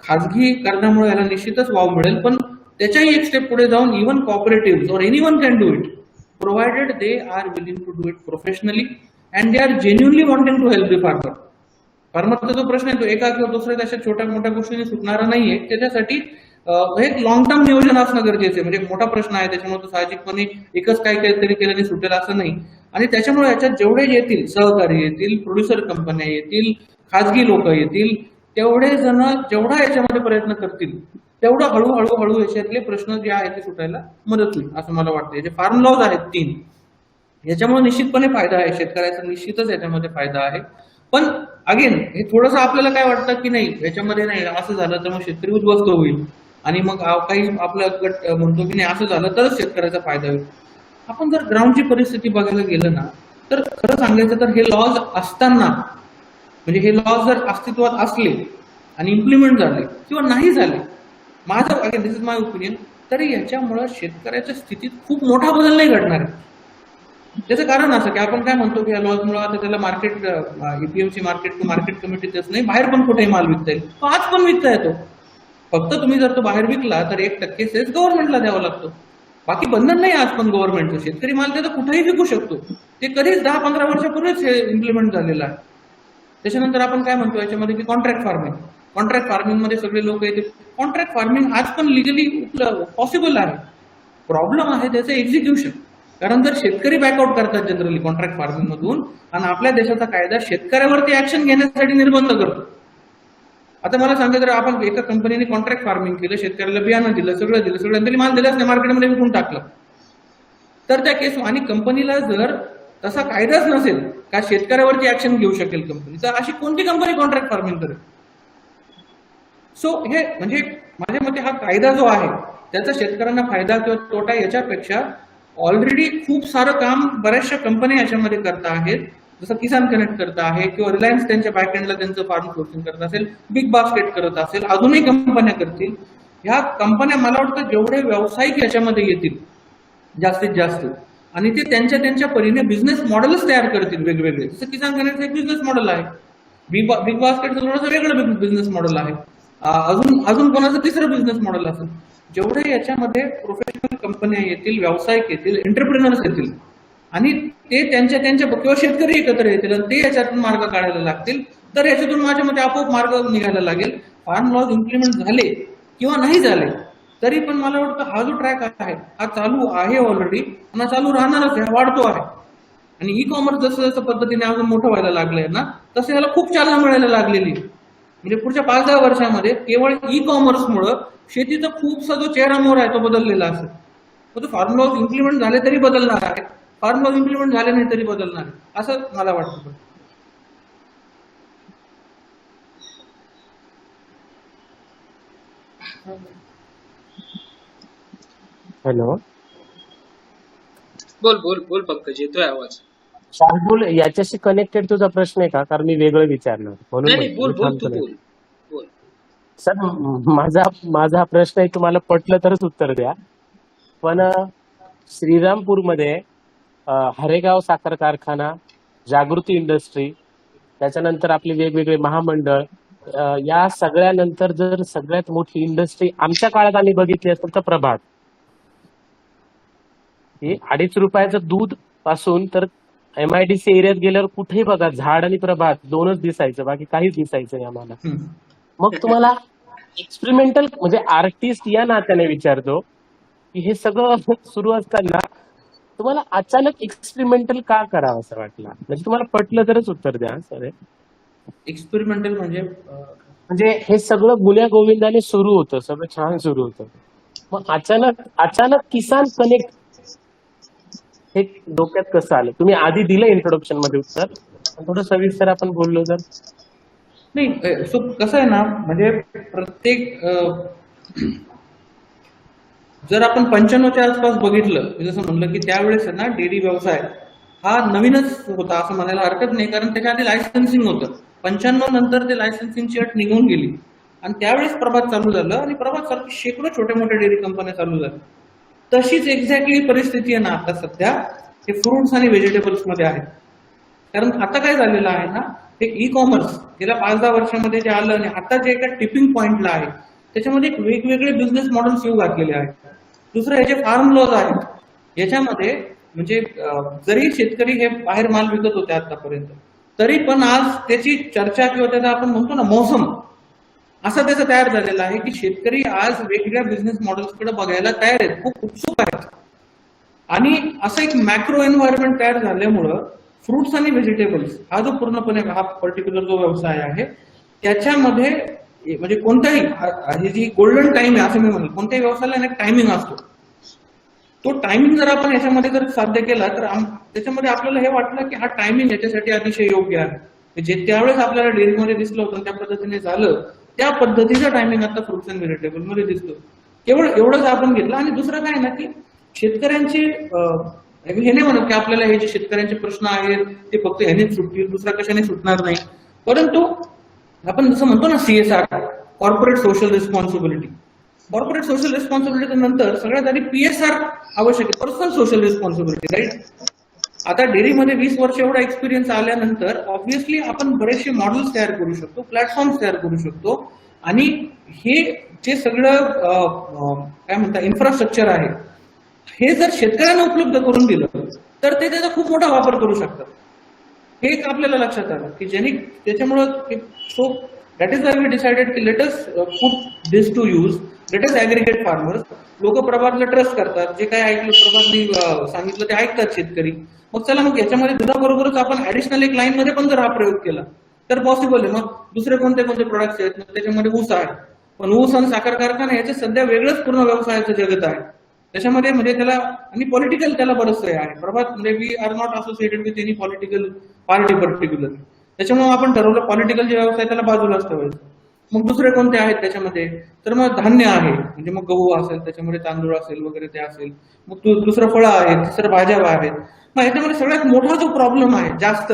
खाजगी करण्यामुळे याला निश्चितच वाव मिळेल, पण त्याच्याही एक स्टेप पुढे जाऊन even cooperative or anyone can do it, provided they are willing to do it professionally and they are genuinely wanting to help the farmer. फार्मरचा जो प्रश्न आहे तो एका किंवा दुसऱ्या अशा छोट्या मोठ्या गोष्टीने सुटणारा नाहीये. त्याच्यासाठी एक लॉंग टर्म नियोजन असणं गरजेचं आहे. म्हणजे एक मोठा प्रश्न आहे, त्याच्यामुळे तो साहजिकपणे एकच काहीतरी केल्याने सुटेल असं नाही. आणि त्याच्यामुळे याच्यात जेवढे येतील सहकारी येतील, प्रोड्युसर कंपन्या येतील, खाजगी लोक येतील, तेवढे जण जेवढा याच्यामध्ये प्रयत्न करतील तेवढं हळूहळू हळू याच्यातले प्रश्न जे आहेत ते सुटायला मदत होईल असं मला वाटतं. जे फार्म लॉज आहेत 3, याच्यामुळे निश्चितपणे फायदा आहे शेतकऱ्याचा, निश्चितच याच्यामध्ये फायदा आहे. पण अगेन हे थोडंसं आपल्याला काय वाटतं की नाही याच्यामध्ये नाही असं झालं तर मग शेतकरी उद्ध्वस्त होईल आणि मग काही आपला गट म्हणतो की नाही असं झालं तरच शेतकऱ्याचा फायदा होईल. आपण जर ग्राउंडची परिस्थिती बघायला गेलं ना, तर खरं सांगायचं तर हे लॉज असताना, म्हणजे हे लॉज जर अस्तित्वात असले आणि इम्प्लिमेंट झाले किंवा नाही झाले, माझं again this is my opinion, तरी याच्यामुळे शेतकऱ्याच्या स्थितीत खूप मोठा बदल नाही घडणार आहे. त्याचं कारण असं की आपण काय म्हणतो की या लॉजमुळे आता त्याला market, APMC market to market कमिटीच नाही, बाहेर पण कुठेही माल विकता येईल, तो आज पण विकता येतो. फक्त तुम्ही जर तो बाहेर विकला तर 1% सेस गव्हर्नमेंटला द्यावा लागतो. बाकी बंधन नाही आज पण गव्हर्नमेंटचं. शेतकरी माल त्याचा कुठेही विकू शकतो. ते कधीच 10-15 वर्षापूर्वीच हे इम्प्लिमेंट झालेलं आहे. त्याच्यानंतर आपण काय म्हणतो याच्यामध्ये की कॉन्ट्रॅक्ट फार्मिंग. कॉन्ट्रॅक्ट फार्मिंग मध्ये सगळे लोक येते. कॉन्ट्रॅक्ट फार्मिंग आज पण लिगली पॉसिबल आहे. प्रॉब्लेम आहे त्याचं एक्झिक्युशन. कारण जर शेतकरी बॅकआउट करतात जनरली कॉन्ट्रॅक्ट फार्मिंग मधून, आणि आपल्या देशाचा कायदा शेतकऱ्यावरती ऍक्शन घेण्यासाठी निर्बंध करतो. आता मला सांगा, जर आपण एका कंपनीने कॉन्ट्रॅक्ट फार्मिंग केलं, शेतकऱ्याला बियाणं दिलं, सगळं तरी माल दिलाच नाही, मार्केटमध्ये विकून टाकलं, तर त्या केस, आणि कंपनीला जर तसा कायदाच नसेल का शेतकऱ्यावरती ऍक्शन घेऊ शकेल कंपनी, तर अशी कोणती कंपनी कॉन्ट्रॅक्ट फार्मिंग करेल? सो हे म्हणजे माझ्या मते हा कायदा जो आहे त्याचा शेतकऱ्यांना फायदा किंवा तोटा याच्यापेक्षा ऑलरेडी खूप सारं काम बऱ्याचशा कंपन्या याच्यामध्ये करता आहेत. जसं किसान कनेक्ट करत आहे किंवा रिलायन्स त्यांच्या बॅकएंडला त्यांचं फार्म सोर्सिंग करत असेल, बिग बास्केट करत असेल, अजूनही कंपन्या करतील. ह्या कंपन्या मला वाटतं जेवढे व्यावसायिक याच्यामध्ये येतील जास्तीत जास्त, आणि ते त्यांच्या त्यांच्या परीने बिझनेस मॉडेलच तयार करतील वेगवेगळे. जसं किसान कनेक्टचं एक बिझनेस मॉडेल आहे, बिग बास्केटचं थोडंसं वेगळं बिझनेस मॉडेल आहे, अजून कोणाचं तिसरं बिझनेस मॉडेल असेल. जेवढे याच्यामध्ये प्रोफेशनल कंपन्या येतील, व्यावसायिक येतील, एंटरप्रिनर्स येतील, आणि ते त्यांच्या किंवा शेतकरी एकत्र येतील आणि ते याच्यातून मार्ग काढायला लागतील, तर याच्यातून माझ्या मते आपोआप मार्ग निघायला लागेल. फार्म लॉज इम्प्लिमेंट झाले किंवा नाही झाले तरी पण मला वाटतं हा जो ट्रॅक आहे हा चालू आहे ऑलरेडी, आणि चालू राहणारच आहे, वाढतो आहे. आणि ई कॉमर्स जसं जसं पद्धतीने अजून मोठं व्हायला लागलंय ना, तसं याला खूप चालना मिळायला लागलेली. म्हणजे पुढच्या 5-10 वर्षामध्ये केवळ ई कॉमर्समुळं शेतीचा खूपसा जो चेहरा मोहरा आहे तो बदललेला असेल. तो फार्म लॉज इम्प्लिमेंट झाले तरी बदलणार आहे, फार्म लॉज इम्प्लिमेंट झाले नाही तरी बदलणार आहे, असं मला वाटतं. हॅलो, बोल पंकज, येतोय आवाज. शार्दूल, याच्याशी कनेक्टेड तुझा प्रश्न आहे का? कारण मी वेगळं विचारणार नाही, बोल तू म्हणून. बोल. सर, माझा प्रश्न आहे, तुम्हाला पटलं तरच उत्तर द्या. पण श्रीरामपूरमध्ये हरेगाव साखर कारखाना, जागृती इंडस्ट्री, त्याच्यानंतर आपले वेगवेगळे महामंडळ, या सगळ्यानंतर जर सगळ्यात मोठी इंडस्ट्री आमच्या काळात आम्ही बघितली असेल तर प्रभात. की 2.5 रुपयाचं दूध पासून तर MIDC एरियात गेल्यावर कुठेही बघा झाड आणि प्रभात दोनच दिसायचं, बाकी काहीच दिसायचं नाही आम्हाला. हम्म. मग तुम्हाला एक्सपेरिमेंटल म्हणजे आर्टिस्ट या नात्याने विचारतो की हे सगळं सुरू असताना तुम्हाला अचानक एक्सपेरिमेंटल का करावं असं वाटलं? म्हणजे तुम्हाला पटलं तरच उत्तर द्या सर. एक्सपेरिमेंटल म्हणजे म्हणजे हे सगळं गुण्या गोविंदाने सुरू होतं, सगळं छान सुरू होतं, मग अचानक अचानक किसान कनेक्ट हे डोक्यात कसं आलं? तुम्ही आधी दिलं इंट्रोडक्शन मध्ये उत्तर, पण थोडं सविस्तर आपण बोललो तर. नाही, सो कसं आहे ना, म्हणजे प्रत्येक जर आपण 95च्या आसपास बघितलं, मी जसं म्हणलं की त्यावेळेस आहे ना डेअरी व्यवसाय हा नवीनच होता असं म्हणायला हरकत नाही, कारण त्याच्या आधी लायसन्सिंग होतं. 95 नंतर ते लायसन्सिंगची अट निघून गेली आणि त्यावेळेस प्रभात चालू झालं आणि प्रभात सारखी शेकडो छोट्या मोठ्या डेअरी कंपन्या चालू झाल्या. तशीच एक्झॅक्टली परिस्थिती आहे ना आता सध्या हे फ्रुट्स आणि व्हेजिटेबल्स मध्ये आहे. कारण आता काय झालेलं आहे ना, हे ई कॉमर्स गेल्या 5-10 वर्षामध्ये जे आलं आणि आता जे एका टिपिंग पॉइंटला आहे त्याच्यामध्ये एक वेगवेगळे बिझनेस मॉडेल्स येऊ घातलेले आहेत. दुसरं हे जे फार्म लॉज आहेत याच्यामध्ये म्हणजे जरी शेतकरी हे बाहेर माल विकत होते आतापर्यंत, तरी पण आज त्याची चर्चा किंवा त्याचा आपण म्हणतो ना मोसम असं त्याचं तयार झालेलं आहे की शेतकरी आज वेगवेगळ्या बिझनेस मॉडेल्सकडे बघायला तयार आहेत, खूप उत्सुक आहेत. आणि असं एक मॅक्रो एन्व्हायरमेंट तयार झाल्यामुळं फ्रुट्स आणि व्हेजिटेबल्स हा जो पूर्णपणे हा पर्टिक्युलर जो व्यवसाय आहे त्याच्यामध्ये म्हणजे कोणत्याही ही जी गोल्डन टाइम आहे असं मी म्हणेल, कोणत्याही व्यवसायाला एक टायमिंग असतो. तो टायमिंग जर आपण याच्यामध्ये जर साध्य केला तर त्याच्यामध्ये आपल्याला हे वाटलं की हा टायमिंग याच्यासाठी अतिशय योग्य आहे. जे त्यावेळेस आपल्याला डेअरीमध्ये दिसलं होतं त्या पद्धतीने झालं, त्या पद्धतीचा टायमिंग आता फ्रुट्स अँड व्हेजिटेबल मध्ये दिसतो. केवळ एवढंच आपण घेतलं. आणि दुसरं काय ना की शेतकऱ्यांचे हे नाही म्हणत की आपल्याला हे जे शेतकऱ्यांचे प्रश्न आहेत ते फक्त ह्यानेच सुटतील, दुसऱ्या कशाने सुटणार नाही, परंतु आपण जसं म्हणतो ना CSR, corporate social responsibility, corporate social responsibility नंतर सगळ्यात आधी PSR आवश्यक आहे, पर्सनल सोशल रिस्पॉन्सिबिलिटी, राईट. आता डेअरीमध्ये 20 वर्ष एवढा एक्सपिरियन्स आल्यानंतर ऑब्व्हियसली आपण बरेचसे मॉडेल्स तयार करू शकतो, प्लॅटफॉर्म्स तयार करू शकतो आणि हे जे सगळं काय म्हणतात इन्फ्रास्ट्रक्चर आहे हे जर शेतकऱ्यांना उपलब्ध करून दिलं तर ते त्याचा खूप मोठा वापर करू शकतात. हे एक आपल्याला लक्षात आलं की ज्यांनी त्याच्यामुळं so that is why we decided की let us put this to use, let us aggregate farmers. लोक प्रभातला ट्रस्ट करतात, जे काय ऐकलं प्रभातने सांगितलं ते ऐकतात शेतकरी. मग चला मग याच्यामध्ये दुधाबरोबरच आपण ऍडिशनल एक लाईन मध्ये पण जर हा प्रयोग केला तर पॉसिबल आहे. मग दुसरे कोणते कोणते प्रोडक्ट्स आहेत, मग त्याच्यामध्ये ऊस आहे, पण ऊस आणि साखर कारखाना याचे सध्या वेगळंच पूर्ण व्यवसायाचं जगत आहे. त्याच्यामध्ये म्हणजे त्याला आणि पॉलिटिकल त्याला बरंचसं आहे. प्रभात म्हणजे we are not associated with any political party particular. त्याच्यामुळे आपण ठरवलं पॉलिटिकल जे व्यवसाय त्याला बाजूलाच ठेवायचं. मग दुसरे कोणते आहेत त्याच्यामध्ये, तर मग धान्य आहे, म्हणजे मग गहू असेल, त्याच्यामध्ये तांदूळ असेल वगैरे ते असेल, मग दुसरं फळं आहेत, तिसरं भाज्या आहेत. मग याच्यामध्ये सगळ्यात मोठा जो प्रॉब्लेम आहे जास्त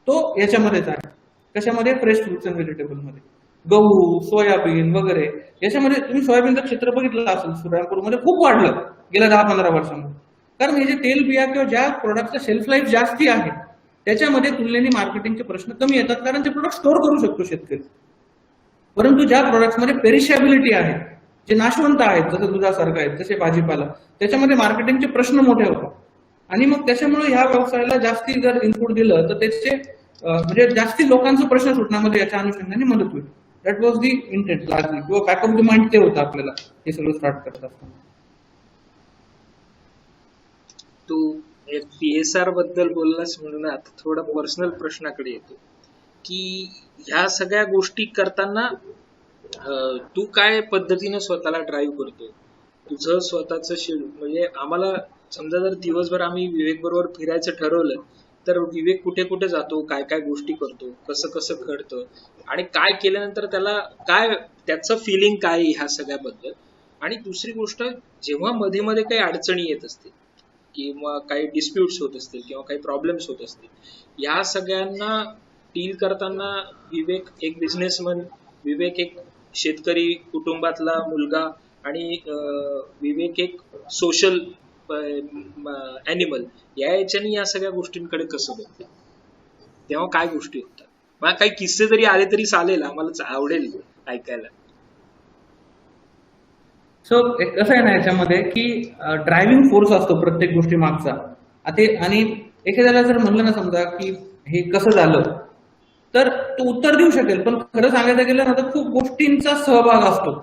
तो याच्यामध्येच आहे. कशामध्ये? फ्रेश फ्रुट्स अँड व्हेजिटेबल मध्ये. गहू, सोयाबीन वगैरे याच्यामध्ये तुम्ही सोयाबीनचं क्षेत्र बघितलं असेल श्रीरामपूरमध्ये खूप वाढलं गेल्या 10-15 वर्षांमध्ये. कारण हे जे तेल बिया किंवा ज्या प्रोडक्टचा शेल्फ लाईफ जास्ती आहे त्याच्यामध्ये तुलनेने मार्केटिंगचे प्रश्न कमी येतात, कारण ते प्रोडक्ट स्टोअर करू शकतो शेतकरी. परंतु ज्या प्रोडक्ट्समध्ये पेरिशॅबिलिटी आहे, जे नाशवंत आहेत, जसं दुधासारखं आहेत, जसे भाजीपाला, त्याच्यामध्ये मार्केटिंगचे प्रश्न मोठे होतात. आणि मग त्याच्यामुळे ह्या व्यवसायाला जास्ती जर इनपुट दिलं तर त्याचे म्हणजे जास्ती लोकांचा प्रश्न सुटण्यामध्ये याच्या अनुषंगाने मदत होईल. That was the intent largely, किंवा बॅक ऑफ द माइंड ते होतं आपल्याला हे सगळं स्टार्ट करत असताना. तू PSR बद्दल बोललास म्हणून आता थोडा पर्सनल प्रश्नाकडे येतो की ह्या सगळ्या गोष्टी करताना तू काय पद्धतीने स्वतःला ड्राईव्ह करतो? तुझं स्वतःचं शेड्यूल म्हणजे आम्हाला समजा जर दिवसभर आम्ही विवेक बरोबर फिरायचं ठरवलं तर विवेक कुठे कुठे जातो, काय काय गोष्टी करतो, कसं कसं घडतं आणि काय केल्यानंतर त्याला काय त्याचं फिलिंग काय ह्या सगळ्याबद्दल. आणि दुसरी गोष्ट, जेव्हा मध्ये मध्ये काही अडचणी येत असतील किंवा काही डिस्प्यूट्स होत असतील किंवा काही प्रॉब्लेम्स होत असतील, या सगळ्यांना डील करताना विवेक एक बिझनेसमन, विवेक एक शेतकरी कुटुंबातला मुलगा आणि विवेक एक सोशल ॲनिमल, याच्याने या सगळ्या गोष्टींकडे कसं बघतात, तेव्हा काय गोष्टी होतात? मला काही किस्से जरी आले तरी चालेल, आम्हाला आवडेल ऐकायला. सो कसं आहे ना याच्यामध्ये की ड्रायव्हिंग फोर्स असतो प्रत्येक गोष्टी मागचा. आणि एखाद्याला जर म्हणलं ना समजा की हे कसं झालं तर तो उत्तर देऊ शकेल, पण खरं सांगायचं गेलं ना तर खूप गोष्टींचा सहभाग असतो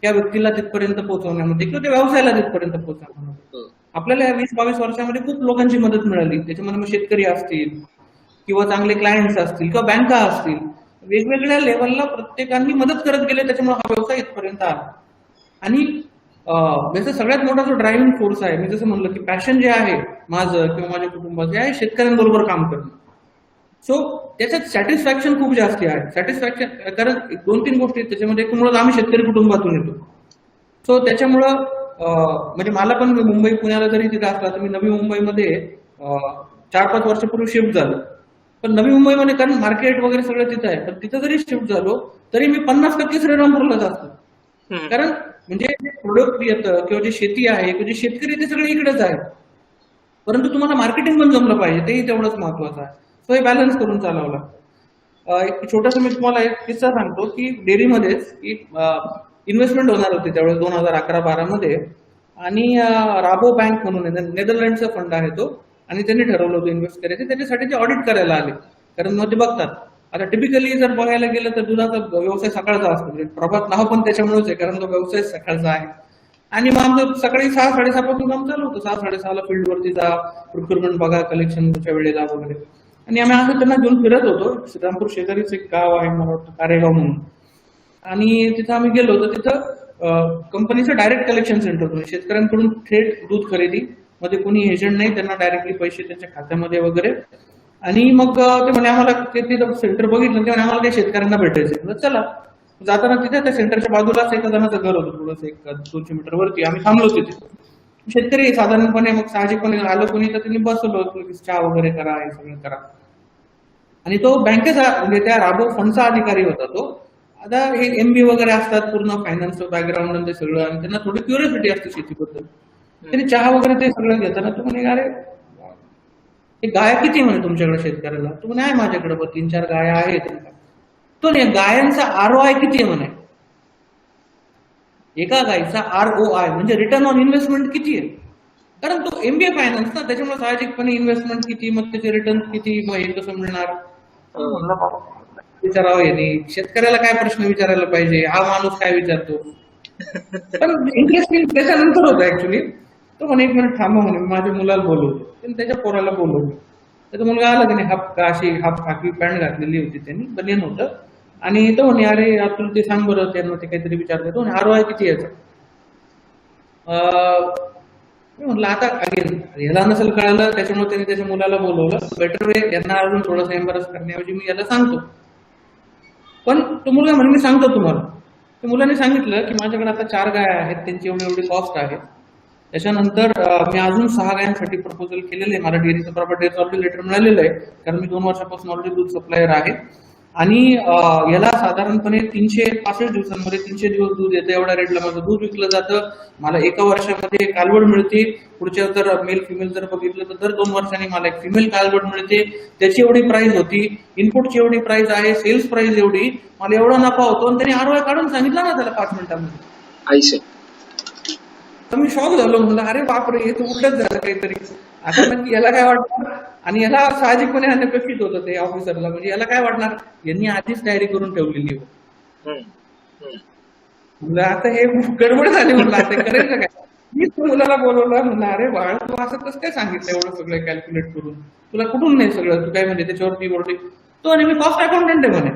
त्या व्यक्तीला तिथपर्यंत पोहोचवण्यामध्ये किंवा त्या व्यवसायाला तिथपर्यंत पोहोचवण्यामध्ये. आपल्याला या 20-22 वर्षामध्ये खूप लोकांची मदत मिळाली. त्याच्यामध्ये मग शेतकरी असतील किंवा चांगले क्लायंट्स असतील किंवा बँका असतील, वेगवेगळ्या लेवलला प्रत्येकांनी मदत करत गेले, त्याच्यामुळे हा व्यवसाय इथपर्यंत आला. आणि जसं सगळ्यात मोठा जो ड्रायव्हिंग फोर्स आहे, मी जसं म्हणलं की पॅशन जे आहे माझं किंवा माझ्या कुटुंबाचे आहे शेतकऱ्यांबरोबर काम करणं. सो त्याच्यात सॅटिस्फॅक्शन खूप जास्त आहे. सॅटिस्फॅक्शन कारण 2-3 गोष्टी आहेत त्याच्यामध्ये. एक मुळात आम्ही शेतकरी कुटुंबातून येतो, सो त्याच्यामुळं म्हणजे मला पण मुंबई पुण्याला जरी तिथं असला तर मी नवी मुंबईमध्ये 4-5 वर्षापूर्वी शिफ्ट झालो. पण नवी मुंबईमध्ये कारण मार्केट वगैरे सगळं तिथं आहे, पण तिथं जरी शिफ्ट झालो तरी मी 50% श्रीरामपूरला जातो. कारण म्हणजे प्रोडक्ट येतं किंवा जे शेती आहे किंवा जे शेतकरी ते सगळे इकडेच आहेत, परंतु तुम्हाला मार्केटिंग पण जमलं पाहिजे, तेही तेवढंच महत्वाचं आहे. तो हे बॅलन्स करून चालवला. एक छोटासा मी तुम्हाला एक किस्सा सांगतो की डेअरीमध्येच इन्व्हेस्टमेंट होणार होती त्यावेळेस 2011-12 मध्ये. आणि राबो बँक म्हणून नेदरलँडचा फंड आहे तो, आणि त्यांनी ठरवलं होतं इन्व्हेस्ट करायचं. त्याच्यासाठी ते ऑडिट करायला आले, कारण मग ते बघतात. आता टिपिकली जर बघायला गेलं तर दुधाचा व्यवसाय सकाळचा असतो, म्हणजे प्रभात नाव पण त्याच्यामुळेच आहे कारण तो व्यवसाय सकाळचा आहे. आणि मग आमचं सकाळी 6-6:30 पासून काम चालू होतं. 6-6:30ला फील्डवरती जा, प्रोक्युरमेंट बघा, कलेक्शनच्या वेळेला वगैरे. आणि आम्ही असं त्यांना घेऊन फिरत होतो. श्रीरामपूर शेजारीच एक गाव आहे मला वाटतं कारेगाव म्हणून, आणि तिथं आम्ही गेलो होतो. तिथं कंपनीचं डायरेक्ट कलेक्शन सेंटर होतं, शेतकऱ्यांकडून थेट दूध खरेदी, मध्ये कोणी एजंट नाही, त्यांना डायरेक्टली पैसे त्यांच्या खात्यामध्ये वगैरे. आणि मग ते म्हणे आम्हाला तिथं सेंटर बघितलं, ते म्हणे आम्हाला काही शेतकऱ्यांना भेटायचं. चला जाताना तिथे त्या सेंटरच्या बाजूलाच एका जणाचं घर होतं, थोडंसं 1-200 मीटर वरती. आम्ही थांबलो तिथे. शेतकरी साधारणपणे मग साहजिकपणे आलं कोणी तर त्यांनी बसवलं, चहा वगैरे करा, हे सगळं करा. आणि तो बँकेचा म्हणजे त्या राबो फंडचा अधिकारी होता तो. आता हे MBA वगैरे असतात, पूर्ण फायनान्सचं बॅकग्राऊंड आणि ते सगळं, आणि त्यांना थोडी क्युरियोसिटी असते शेतीबद्दल. त्यांनी चहा वगैरे ते सगळं घेताना तो म्हणे अरे हे गाया किती म्हणे तुमच्याकडे शेतकऱ्याला? तो म्हणे आहे माझ्याकडे 3-4 गाया आहेत. तो नाही, गायांचा ROI किती आहे म्हणे, एका गायीचा ROI म्हणजे रिटर्न ऑन इन्व्हेस्टमेंट किती आहे. कारण तो MBA फायनान्स ना, त्याच्यामुळे साहजिकपणे इन्व्हेस्टमेंट किती, मग त्याचे रिटर्न किती, मग हे कसं मिळणार. विचारावं यांनी, शेतकऱ्याला काय प्रश्न विचारायला पाहिजे, हा माणूस काय विचारतो. पण इंटरेस्टिंग त्याच्यानंतर होतं ऍक्च्युली. तो म्हणे 1 मिनिट थांबा म्हणे, मी माझ्या मुलाला बोलवतो. त्यांनी त्याच्या पोराला बोलवलं. त्याचा मुलगा आला की नाही, अशी हाफ खाकी पॅन्ट घातलेली होती त्यांनी, बनियन होतं. आणि तो म्हणे अरे तुला ते सांग बरं, त्यांना ते काहीतरी विचारतो. तो म्हणे ROI किती याचं. मी म्हटलं आता अगेन याला नसेल कळालं, त्याच्यामुळे त्यांनी त्याच्या मुलाला बोलवलं. बेटर वे यांना अजून थोडंसं एम्बॅरस करण्याऐवजी मी याला सांगतो. पण तो मुलगा म्हणे मी सांगतो तुम्हाला. त्या मुलाने सांगितलं की माझ्याकडे आता 4 गाया आहेत, त्यांची एवढी कॉस्ट आहे. त्याच्यानंतर मी अजून 6 गायांसाठी प्रपोजल केलेलं आहे. मला डेअरीचं प्रॉपर डेअरीचं ऑलरेडी लेटर मिळालेलं आहे, कारण मी 2 वर्षापासून ऑलरेडी दूध सप्लायर आहे. आणि याला साधारणपणे 365 दिवसांमध्ये 300 दिवस दूध येतं, एवढ्या रेटला माझं दूध विकलं जातं. मला एका वर्षामध्ये कालवड मिळते. पुढच्या जर मेल फिमेल जर बघितलं तर दर 2 वर्षांनी मला एक फिमेल कालवड मिळते. त्याची एवढी प्राइस होती, इनपुटची एवढी प्राइस आहे, सेल्स प्राइस एवढी, मला एवढा नफा होतो. आणि त्यांनी ROI काढून सांगितलं ना त्याला 5 मिनिटांमध्ये. तर मी शॉक झालो, म्हणलं अरे बापरे, हे तर उलटच झालं काहीतरी. आता नक्की याला काय वाटणार. आणि याला साहजिकपणे अनपेक्षित होतं ते ऑफिसरला, म्हणजे याला काय वाटणार, यांनी आधीच तयारी करून ठेवलेली होती. म्हणलं आता हे गडबड झाली, म्हणलं आता करायचं काय. मी मुलाला बोलवलं, म्हणलं अरे बाळ तू असं कसं काय सांगितलं एवढं सगळं कॅल्क्युलेट करून, तुला कुठून नाही सगळं, तू काय म्हणजे त्याच्यावरती बोलली. तो आणि मी कॉस्ट अकाउंटंट आहे म्हणे.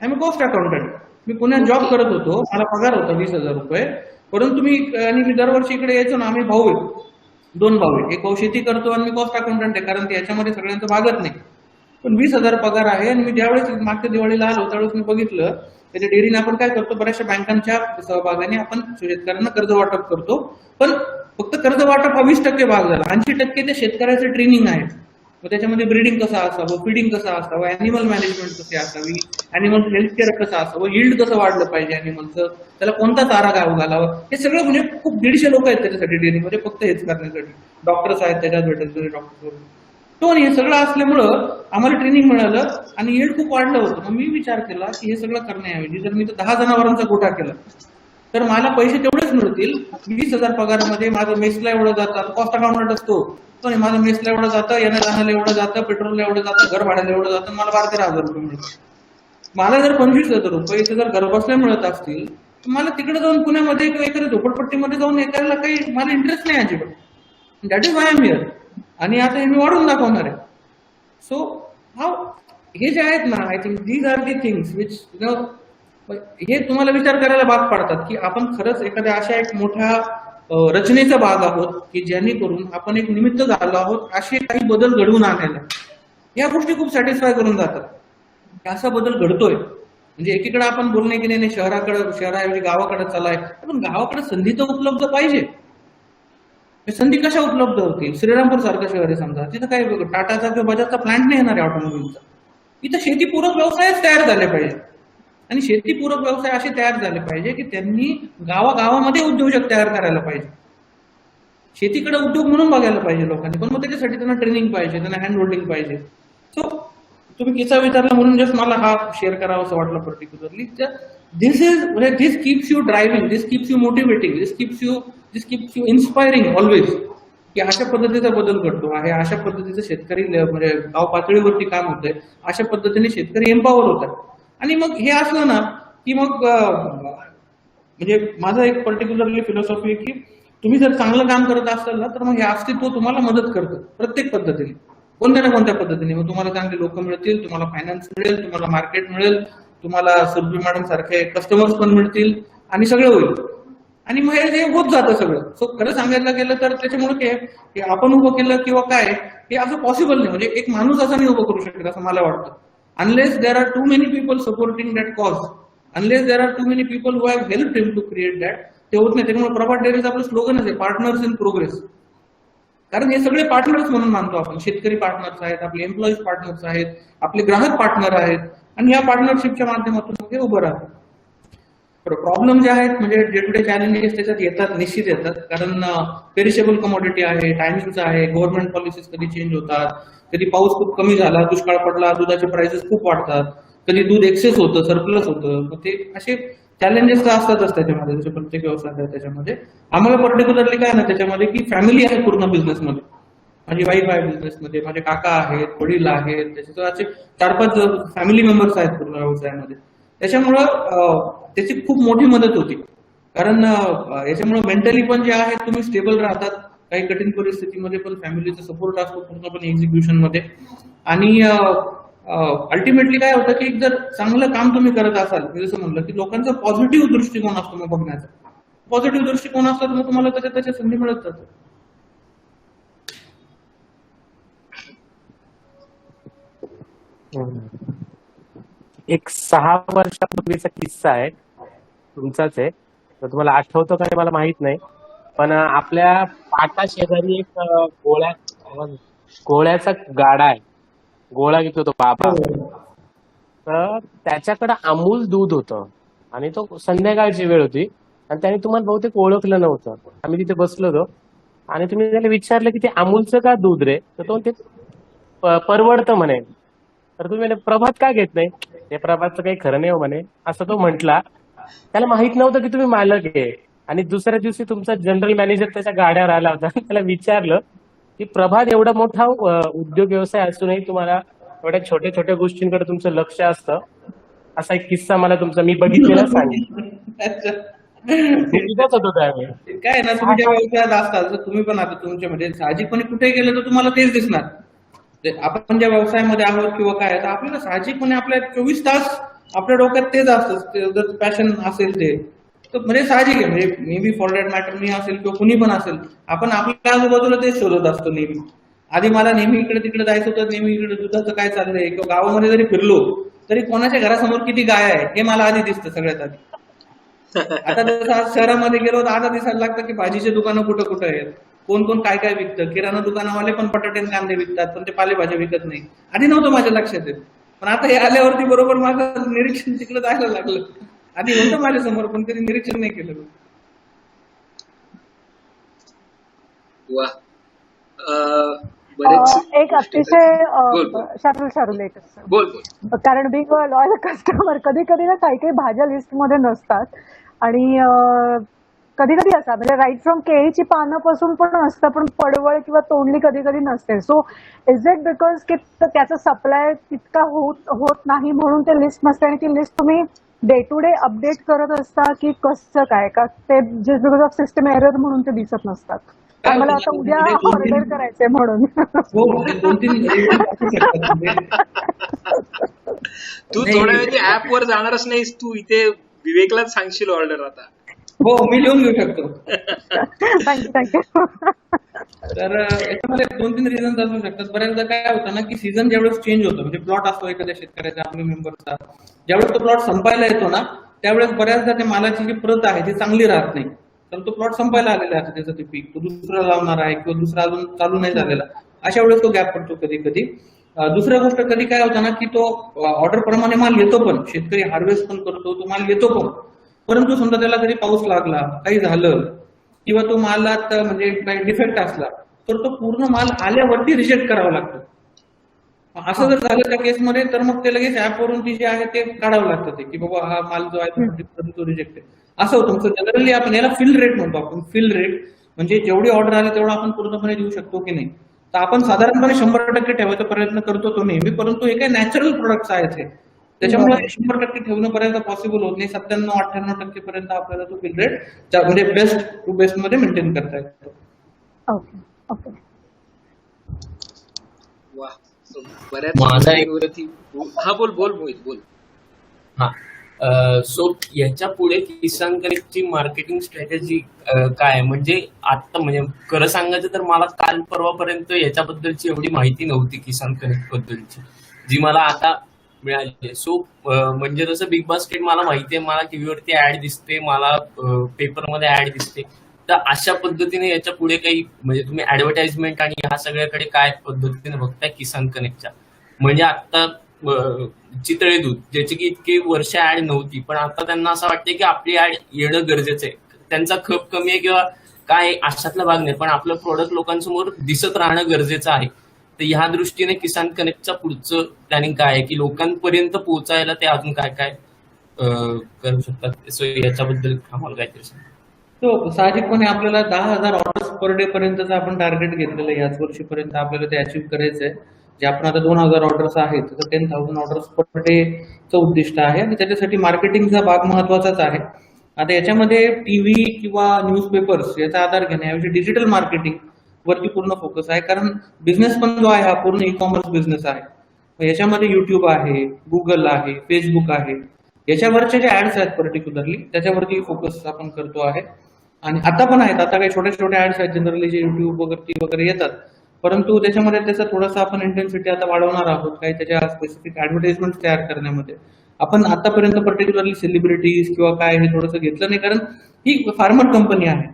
मी कॉस्ट अकाउंटंट, मी पुण्यात जॉब करत होतो, मला पगार होता 20,000 रुपये. परंतु मी दरवर्षी इकडे यायचो ना, आम्ही भाऊ आहे, 2 भाऊ आहे. एक भाऊ शेती करतो आणि मी कॉस्ट अकाउंटंट आहे, कारण याच्यामध्ये सगळ्यांचं भागत नाही. पण 20,000 पगार आहे. आणि मी ज्यावेळेस मागच्या दिवाळीला आलो त्यावेळेस मी बघितलं त्याच्या डेअरीने आपण काय करतो, बऱ्याचशा बँकांच्या सहभागाने आपण शेतकऱ्यांना कर्ज वाटप करतो. पण फक्त कर्ज वाटप हा 20% भाग झाला, 80% ते शेतकऱ्याचं ट्रेनिंग आहे. मग त्याच्यामध्ये ब्रीडिंग कसं असावं, फीडिंग कसं असावं, अॅनिमल मॅनेजमेंट कशी असावी, अॅनिमल हेल्थ केअर कसं असावं, यील्ड कसं वाढलं पाहिजे अॅनिमलचं, त्याला कोणता चारा घालावा, हे सगळं म्हणजे खूप 150 लोक आहेत त्याच्यासाठी डेअरीमध्ये फक्त हेच करण्यासाठी. डॉक्टर्स आहेत त्याच्यात भेटत डॉक्टर. तो हे सगळं असल्यामुळं आम्हाला ट्रेनिंग मिळालं आणि यील्ड खूप वाढलं होतं. मग मी विचार केला की हे सगळं करण्याऐवजी जर मी 10 जनावरांचा गोठा केला तर मला पैसे तेवढेच मिळतील. 20,000 पगारामध्ये माझं मेसला एवढं जातं, कॉस्ट अकाउंटंट असतो पण माझं मेसला एवढं जातं, येण्या जाण्याला एवढं जातं, पेट्रोलला एवढं जातं, घर भाड्याला एवढं जातं, मला 12-13,000 रुपये मिळतात. मला जर 25,000 रुपये इथे जर घरबसल्या मिळत असतील तर मला तिकडे जाऊन पुण्यामध्ये किंवा एखाद्या झोपडपट्टीमध्ये जाऊन हे करायला काही मला इंटरेस्ट नाही अजिबात. That is Y am here. आणि आता हे मी वाढून दाखवणार आहे. सो हे जे आहेत ना, I think these are the things which हे तुम्हाला विचार करायला भाग पाडतात की आपण खरंच एखाद्या अशा एक मोठ्या रचनेचा भाग आहोत की जेणेकरून आपण एक निमित्त झालो आहोत असे काही बदल घडवून आणायला. या गोष्टी खूप सॅटिस्फाय करून जातात की असा बदल घडतोय. म्हणजे एकीकडे आपण बोलणे की नाही शहराऐवजी गावाकडे चालाय, पण गावाकडे संधी तर उपलब्ध पाहिजे. संधी कशा उपलब्ध होतील? श्रीरामपूर सारखं शहर आहे समजा, तिथं काय टाटाचा किंवा बजाजचा प्लांट नाही येणार आहे ऑटोमोबाईलचा. इथं शेतीपूरक व्यवसायच तयार झाले पाहिजे. आणि शेतीपूरक व्यवसाय असे तयार झाले पाहिजे की त्यांनी गावागावामध्ये उद्योजक तयार करायला पाहिजे. शेतीकडे उद्योग म्हणून बघायला पाहिजे लोकांनी, पण मग त्याच्यासाठी त्यांना ट्रेनिंग पाहिजे, त्यांना हँड होल्डिंग पाहिजे. सो तुम्ही किस्सा विचारला म्हणून जस्ट मला हा शेअर करावा असं वाटलं particularly. This keeps you driving, this keeps you motivating, this keeps you inspiring always, की अशा पद्धतीचा बदल घडतो आहे, अशा पद्धतीचं शेतकरी म्हणजे गाव पातळीवरती काम होतंय, अशा पद्धतीने शेतकरी एम्पॉवर होतात. आणि मग हे असलं ना की मग म्हणजे माझं एक पर्टिक्युलरली फिलॉसॉफी आहे की तुम्ही जर चांगलं काम करत असाल ना तर मग हे अस्तित्व तुम्हाला मदत करतं प्रत्येक पद्धतीने, कोणत्या ना कोणत्या पद्धतीने. मग तुम्हाला चांगले लोक मिळतील, तुम्हाला फायनान्स मिळेल, तुम्हाला मार्केट मिळेल, तुम्हाला सुरभी मॅडम सारखे कस्टमर्स पण मिळतील आणि सगळं होईल. आणि मग हे होत जातं सगळं. सो खरं सांगायला गेलं तर त्याच्यामुळे काय की आपण उभं केलं किंवा काय हे असं पॉसिबल नाही. म्हणजे एक माणूस असा नाही उभं करू शकत असं मला वाटतं. Unless there are too many people supporting that cause, unless there are too many people who have helped him to create that, ते होत नाही. त्यामुळे प्रभात डेअरीचं आपलं स्लोगनच आहे पार्टनर्स इन प्रोग्रेस. कारण हे सगळे पार्टनर्स म्हणून मानतो आपण. शेतकरी पार्टनर्स आहेत, आपले एम्प्लॉईज पार्टनर्स आहेत, आपले ग्राहक पार्टनर आहेत आणि या पार्टनरशिपच्या माध्यमातून हे उभं राहतं. प्रॉब्लेम जे आहेत म्हणजे डे टू डे चॅलेंजेस त्याच्यात येतात, निश्चित येतात. कारण पेरिशेबल कमोडिटी आहे, टायमिंगचं आहे, गव्हर्नमेंट पॉलिसीज कधी चेंज होतात, कधी पाऊस खूप कमी झाला, दुष्काळ पडला, दुधाचे प्राइसेस खूप वाढतात, कधी दूध एक्सेस होतं, सरप्लस होतं. मग ते असे चॅलेंजेस तर असतातच त्याच्यामध्ये, जसे प्रत्येक व्यवसाय आहे त्याच्यामध्ये. आम्हाला पर्टिक्युलरली काय ना त्याच्यामध्ये की फॅमिली आहे पूर्ण बिझनेसमध्ये. माझी वाईफ आहे बिझनेसमध्ये, माझे काका आहेत, वडील आहेत, त्याचे 4-5 फॅमिली मेंबर्स आहेत पूर्ण व्यवसायामध्ये. त्याच्यामुळं त्याची खूप मोठी मदत होती. कारण याच्यामुळे मेंटली पण जे आहे तुम्ही स्टेबल राहतात काही कठीण परिस्थितीमध्ये, पण फॅमिलीचा सपोर्ट असतो पूर्णपणे एक्झिक्युशन मध्ये. आणि अल्टिमेटली काय होतं की जर चांगलं काम तुम्ही करत असाल, जसं म्हणलं की लोकांचा पॉझिटिव्ह दृष्टिकोन असतो मग बघण्याचा. पॉझिटिव्ह दृष्टिकोन असला तर मग तुम्हाला त्याच्या संधी मिळत जातात. एक 6 वर्षापूर्वीचा किस्सा आहे, तुमचाच आहे. तर तुम्हाला आठवतो का मला माहित नाही, पण आपल्या पाटा शेजारी एक गोळ्याचा गाडा आहे. गोळा विकतो तो बाबा. तर त्याच्याकडे अमूल दूध होतं आणि तो संध्याकाळची वेळ होती आणि त्याने तुम्हाला बहुतेक ओळखलं नव्हतं. आम्ही तिथे बसलो होतो आणि तुम्ही त्याला विचारलं की ते अमूलचं का दूध रे, तर तो ते परवडतं म्हणे. तर तुम्ही म्हणे प्रभात का घेत नाही, ते प्रभातचं काही खरं नाही हो म्हणे, असं तो म्हटला. त्याला माहित नव्हतं की तुम्ही मालक आहे. आणि दुसऱ्या दिवशी तुमचा जनरल मॅनेजर त्याच्या गाड्यावर आला होता. त्याला विचारलं की प्रभात एवढा मोठा उद्योग व्यवसाय असूनही तुम्हाला एवढ्या छोट्या छोट्या गोष्टींकडे तुमचं लक्ष असतं. असा एक किस्सा मला तुमचा मी बघितलेला सांगितलं. मी तिथंच होतो त्यावेळी. काय ना तुम्ही ज्या व्यवसायात असतात तुम्ही पण आता तुमच्यामध्ये साहजिकपणे कुठे गेलं तर तुम्हाला तेच दिसणार. आपण ज्या व्यवसायामध्ये आहोत किंवा काय तर आपल्याला साहजिकपणे आपल्या 24 तास आपल्या डोक्यात तेच असतं. जर पॅशन असेल ते तर म्हणजे साहजिक आहे. म्हणजे maybe for that matter मी असेल किंवा कुणी पण असेल, आपण आपल्या आजूबाजूला तेच शोधत असतो नेहमी. आधी मला नेहमी इकडे तिकडे जायचं होतं, नेहमी इकडे दुधाचं काय चाललंय किंवा गावामध्ये जरी फिरलो तरी कोणाच्या घरासमोर किती गाय आहे हे मला आधी दिसतं सगळ्यात आधी. आता जसं आज शहरामध्ये गेलो तर आता दिसायला लागतं की भाजीचे दुकानं कुठं कुठं आहेत, कोण कोण काय काय विकतं. किराणा दुकानावाले पण बटाटे कांदे विकतात पण ते पालेभाज्या विकत नाही. आधी नव्हतं माझ्या लक्षात येत, पण आता हे आल्यावरती बरोबर माझं निरीक्षण तिकडे जायला लागलं. आधी होतं माझ्या समोर पण कधी निरीक्षण नाही केलं. वा. बरेच एक अतिशय शारुल बोल. कारण बिग लॉयल कस्टमर कधी कधी ना काही काही भाज्या लिस्ट मध्ये नसतात आणि कधी कधी असं म्हणजे राईट फ्रॉम केळीची पानं पासून पण असतं, पण पडवळ किंवा तोंडली कधी कधी नसते. सो इज इट बिकॉज की त्याचा सप्लाय तितका होत नाही म्हणून ते लिस्ट नसते, आणि ती लिस्ट तुम्ही डे टू डे अपडेट करत असता की कसं काय, का ते just because of system error म्हणून ते दिसत नसतात? काय मला होतं आता ना, उद्या म्हणजे ऑर्डर करायचंय म्हणून. हो, ते 2-3 reasons असू शकतात. म्हणजे तू नाही, थोड्या वेळी ऍप वर जाणारच नाहीस, तू इथे विवेकलाच सांगशील ऑर्डर आता. हो, मी लिहून घेऊ शकतो. थँक्यू. तर याच्यामध्ये 2-3 रिझन्स असू शकतात. बऱ्याचदा काय होतं ना, की सीझन ज्यावेळेस चेंज होतो, म्हणजे प्लॉट असतो एखाद्या शेतकऱ्याचा, आपल्या मेंबरचा, ज्यावेळेस तो प्लॉट संपायला येतो ना, त्यावेळेस बऱ्याचदा त्या मालाची जी प्रत आहे ती चांगली राहत नाही. तर तो प्लॉट संपायला आलेला आहे त्याचं ते पीक, तो दुसरा लावणार आहे किंवा दुसरा अजून चालू नाही झालेला, अशा वेळेस तो गॅप पडतो कधी कधी. दुसऱ्या गोष्ट कधी काय होतं ना, की तो ऑर्डर प्रमाणे माल येतो पण, शेतकरी हार्वेस्ट पण करतो, तो माल येतो पण, परंतु समजा त्याला कधी पाऊस लागला, काही झालं किंवा तो मालात म्हणजे काही डिफेक्ट असला, तर तो पूर्ण माल आल्यावरती रिजेक्ट करावा लागतो. असं जर झालं त्या केसमध्ये, तर मग ते लगेच ऍप वरून ती जे आहे ते काढावं लागतं ते, की बाबा हा माल जो आहे तो रिजेक्ट आहे, असं होतं. जनरली आपण याला फिल रेट म्हणतो. आपण फिल रेट म्हणजे जेवढी ऑर्डर आली तेवढं आपण पूर्णपणे देऊ शकतो की नाही. तर आपण साधारणपणे 100% ठेवायचा प्रयत्न करतो तो नेहमी, परंतु हे काही नॅचरल प्रोडक्ट्स आहेत हे, त्याच्यामुळे 100% ठेवणं बऱ्याचदा पॉसिबल होत नाही. 97-98% पर्यंत आपल्याला तो फिल रेट म्हणजे बेस्ट टू बेस्ट मध्ये मेंटेन करता येतो. Okay okay. वा, बऱ्याच माझा एक- गोष्टींवरती हा बोल मोहित बोल. हा, सो याच्या पुढे किसान कनेक्टची मार्केटिंग स्ट्रॅटेजी काय आहे? म्हणजे आता म्हणजे खरं सांगायचं तर मला काल परवापर्यंत याच्याबद्दलची एवढी माहिती नव्हती किसान कनेक्ट बद्दलची, जी मला आता मिळाली. सो म्हणजे जसं बिग बास्केट मला माहिती आहे, मला टीव्हीवरती ऍड दिसते, मला पेपरमध्ये ऍड दिसते, तर अशा पद्धतीने याच्या पुढे काही म्हणजे तुम्ही ऍडव्हर्टाइजमेंट आणि ह्या सगळ्याकडे काय पद्धतीने बघताय किसान कनेक्टच्या? म्हणजे आता चितळे दूध ज्याची की इतकी वर्ष ऍड नव्हती, पण आता त्यांना असं वाटतं की आपली ऍड येणं गरजेचं आहे. त्यांचा खप कमी आहे किंवा काय अशातला भाग नाही, पण आपलं प्रोडक्ट लोकांसमोर दिसत राहणं गरजेचं आहे. तर ह्या दृष्टीने किसान कनेक्टचं पुढचं प्लॅनिंग काय आहे, की लोकांपर्यंत पोहोचायला ते अजून काय काय करू शकतात? सो याच्याबद्दल आम्हाला काहीतरी सांगा. तो साहजिकपणे आपल्याला 10,000 ऑर्डर्स पर डे पर्यंतचं आपण टार्गेट घेतलेलं आहे. याच वर्षीपर्यंत आपल्याला ते अचीव्ह करायचं आहे. जे आपण आता 2,000 ऑर्डर्स आहेत, तर 10,000 ऑर्डर्स पर डेचं उद्दिष्ट आहे, आणि त्याच्यासाठी मार्केटिंगचा भाग महत्वाचाच आहे. आता याच्यामध्ये टीव्ही किंवा न्यूजपेपर्स याचा आधार घेण्याऐवजी डिजिटल मार्केटिंग वरती पूर्ण फोकस आहे, कारण बिझनेस पण जो आहे हा पूर्ण ई कॉमर्स बिझनेस आहे. याच्यामध्ये युट्यूब आहे, गुगल आहे, फेसबुक आहे, याच्यावरच्या ज्या ऍड्स आहेत पर्टिक्युलरली त्याच्यावरती फोकस आपण करतो आहे. आणि आता पण आहेत, आता काही छोट्या छोट्या ऍड्स आहेत जनरली जे युट्यूब वगैरे येतात, परंतु त्याच्यामध्ये त्याचा थोडासा आपण इंटेन्सिटी आता वाढवणार आहोत, काही त्याच्या स्पेसिफिक ऍडव्हर्टाइजमेंट तयार करण्यामध्ये. आपण आतापर्यंत पर्टिक्युलरली सेलिब्रिटीज किंवा काय हे थोडंसं घेतलं नाही, कारण ही फार्मर कंपनी आहे.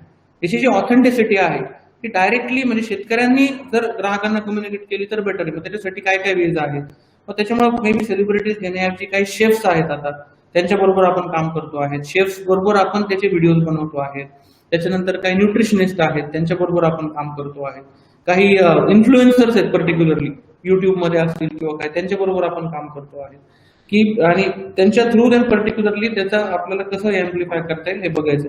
याची जी ऑथेंटिसिटी आहे ती डायरेक्टली म्हणजे शेतकऱ्यांनी जर ग्राहकांना कम्युनिकेट केली तर बेटर आहे. मग त्याच्यासाठी काय काय वेज आहेत, मग त्याच्यामुळे मे बी सेलिब्रिटीज घेण्याऐवजी काही शेफ्स आहेत आता, त्यांच्याबरोबर आपण काम करतो आहे. शेफ्स बरोबर आपण त्याचे व्हिडिओज बनवतो आहेत. त्याच्यानंतर काही न्यूट्रिशनिस्ट आहेत, त्यांच्याबरोबर आपण काम करतो आहे. काही इन्फ्लुएन्सर्स आहेत पर्टिक्युलरली युट्यूबमध्ये असतील किंवा काय, त्यांच्याबरोबर आपण काम करतो आहे की, आणि त्यांच्या थ्रू पर्टिक्युलरली त्याचा आपल्याला कसं एम्प्लिफाय करता येईल हे बघायचं.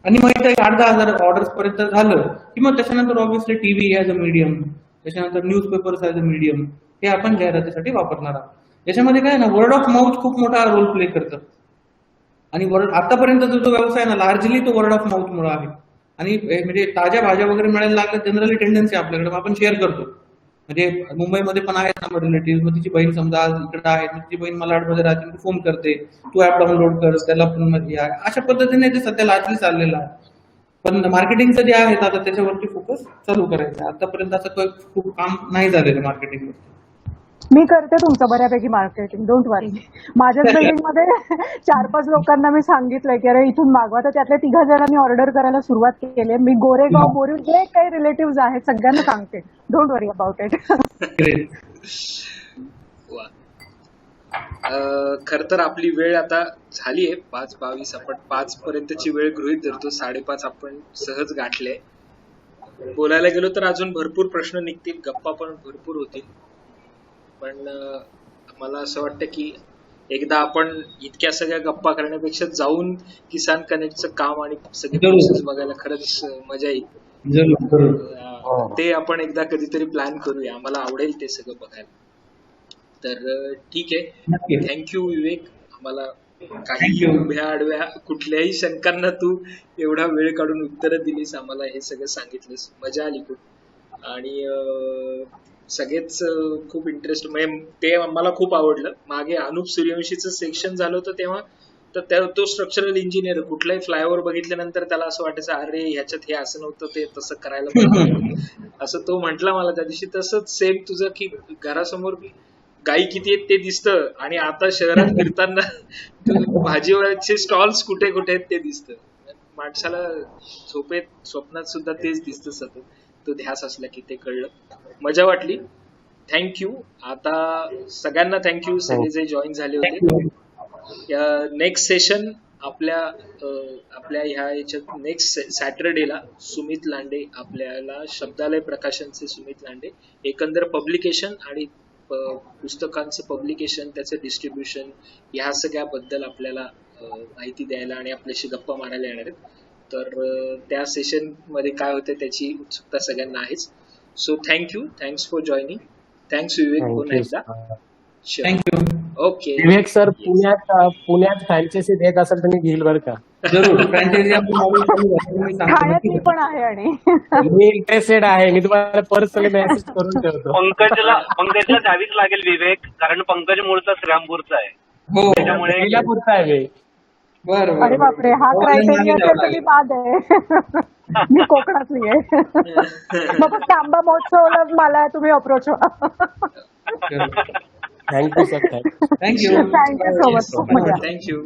आणि मग एकदा 8,000 ऑर्डर्स पर्यंत झालं की मग त्याच्यानंतर obviously TV as a medium, त्याच्यानंतर न्यूजपेपर्स ॲज अ मीडियम हे आपण जाहिरातीसाठी वापरणार आहोत. याच्यामध्ये काय ना, वर्ड ऑफ माउथ खूप मोठा रोल प्ले करतं. आणि आतापर्यंत जो व्यवसाय ना लार्जली तो वर्ड ऑफ माउथ मुळे आहे. आणि म्हणजे ताज्या भाज्या वगैरे मिळायला लागल्या जनरली टेंडन्सी आपल्याकडे आपण शेअर करतो. म्हणजे मुंबईमध्ये पण आहेत ना रिलेटिव्ह, मग तिची बहीण समजा आज इकडे आहे, तिची बहीण मलाडमध्ये राहते, फोन करते, तू ऍप डाउनलोड कर, त्याला पण अशा पद्धतीने ते सध्या लार्जली चाललेलं आहे. पण मार्केटिंगचं जे आहे आता त्याच्यावरती फोकस चालू करायचं. आतापर्यंत असं खूप काम नाही झालेलं मार्केटिंग. मी करते तुमचं बऱ्यापैकी मार्केटिंग, डोंट वरी. माझ्याच बिल्डिंग मध्ये 4-5 लोकांना मी सांगितलंय की अरे इथून मागवा, तर त्यातल्या 3 जणांनी ऑर्डर करायला सुरुवात केली. मी गोरेगाव, बोरीव जे काही रिलेटिव्ह आहेत सगळ्यांना सांगते, डोंट वरी अबाउट इट. खर तर आपली वेळ आता झाली आहे 5:22. आपण 5 पर्यंतची वेळ गृहीत धरतो, 5:30 आपण सहज गाठले. बोलायला गेलो तर अजून भरपूर प्रश्न निघतील, गप्पा पण भरपूर होतील, पण मला असं वाटतं की एकदा आपण इतक्या सगळ्या गप्पा करण्यापेक्षा जाऊन किसान कनेक्टचं काम आणि सगळे जरूर. प्रोसेस बघायला खरंच मजा येईल. जरूर जरूर. ते आपण एकदा कधीतरी प्लॅन करूया. आम्हाला आवडेल ते सगळं बघायला. तर ठीक आहे. नक्की. थँक्यू विवेक. आम्हाला काही Thank you. उभ्या आडव्या कुठल्याही शंकांना तू एवढा वेळ काढून उत्तरं दिलीस, आम्हाला हे सगळं सांगितलंस. मजा आली खूप. आणि सगळेच खूप इंटरेस्ट म्हणजे ते मला खूप आवडलं. मागे अनुप सूर्यवंशीचं सेक्शन झालं होतं तेव्हा तर तो स्ट्रक्चरल इंजिनियर कुठलाही फ्लायओव्हर बघितल्यानंतर त्याला असं वाटायचं अरे ह्याच्यात हे असं नव्हतं ते तसं करायला पाहिजे असं तो म्हटला मला त्या दिवशी. तसंच सेम तुझं की घरासमोर गायी किती आहेत ते दिसतं आणि आता शहरात फिरताना भाजीवाल्याचे स्टॉल्स कुठे कुठे आहेत ते दिसतं. माणसाला स्वप्नात सुद्धा तेच दिसतं सतत. तो ध्यास असला की ते कळलं. मजा वाटली. थँक्यू. आता सगळ्यांना थँक्यू सगळे जे जॉईन झाले होते. नेक्स्ट सेशन आपल्या ह्या याच्यात नेक्स्ट सॅटरडेला सुमित लांडे आपल्याला शब्दालय प्रकाशनचे सुमित लांडे एकंदर पब्लिकेशन आणि पुस्तकांचं पब्लिकेशन त्याचं डिस्ट्रीब्युशन ह्या सगळ्याबद्दल आपल्याला माहिती द्यायला आणि आपल्याशी गप्पा मारायला येणार आहेत. तर त्या सेशन मध्ये काय होतं त्याची उत्सुकता सगळ्यांना आहेच. So thanks for joining. Thanks Vivek पुन्हा एकदा. थँक्यू. ओके. विवेक सर पुण्यात फ्रँचायसी देत असेल तर मी घेईल बरं का. जरूर. फ्रँचायझी आपण model चालू झालं, मी सांगतो खाण्यात नक्की. मी पण आहे आणि मी इंटरेस्टेड आहे. मी तुम्हाला पर्सनली मेसेज करून ठेवतो. पंकजला द्यावीच लागेल विवेक, कारण पंकज मूळचा श्रीरामपूरचा आहे. हो. त्याच्यामुळे कोल्हापूरचा आहे मी. बरं अरे बापरे, हा क्रायटेरिया असेल तर मी बाद आहे. मी कोकणातली आहे. मग फक्त आंबा महोत्सवाला मला तुम्ही अप्रोच व्हा. Thank you sir. Thank you. Thank you so much. खूप मजा. थँक्यू.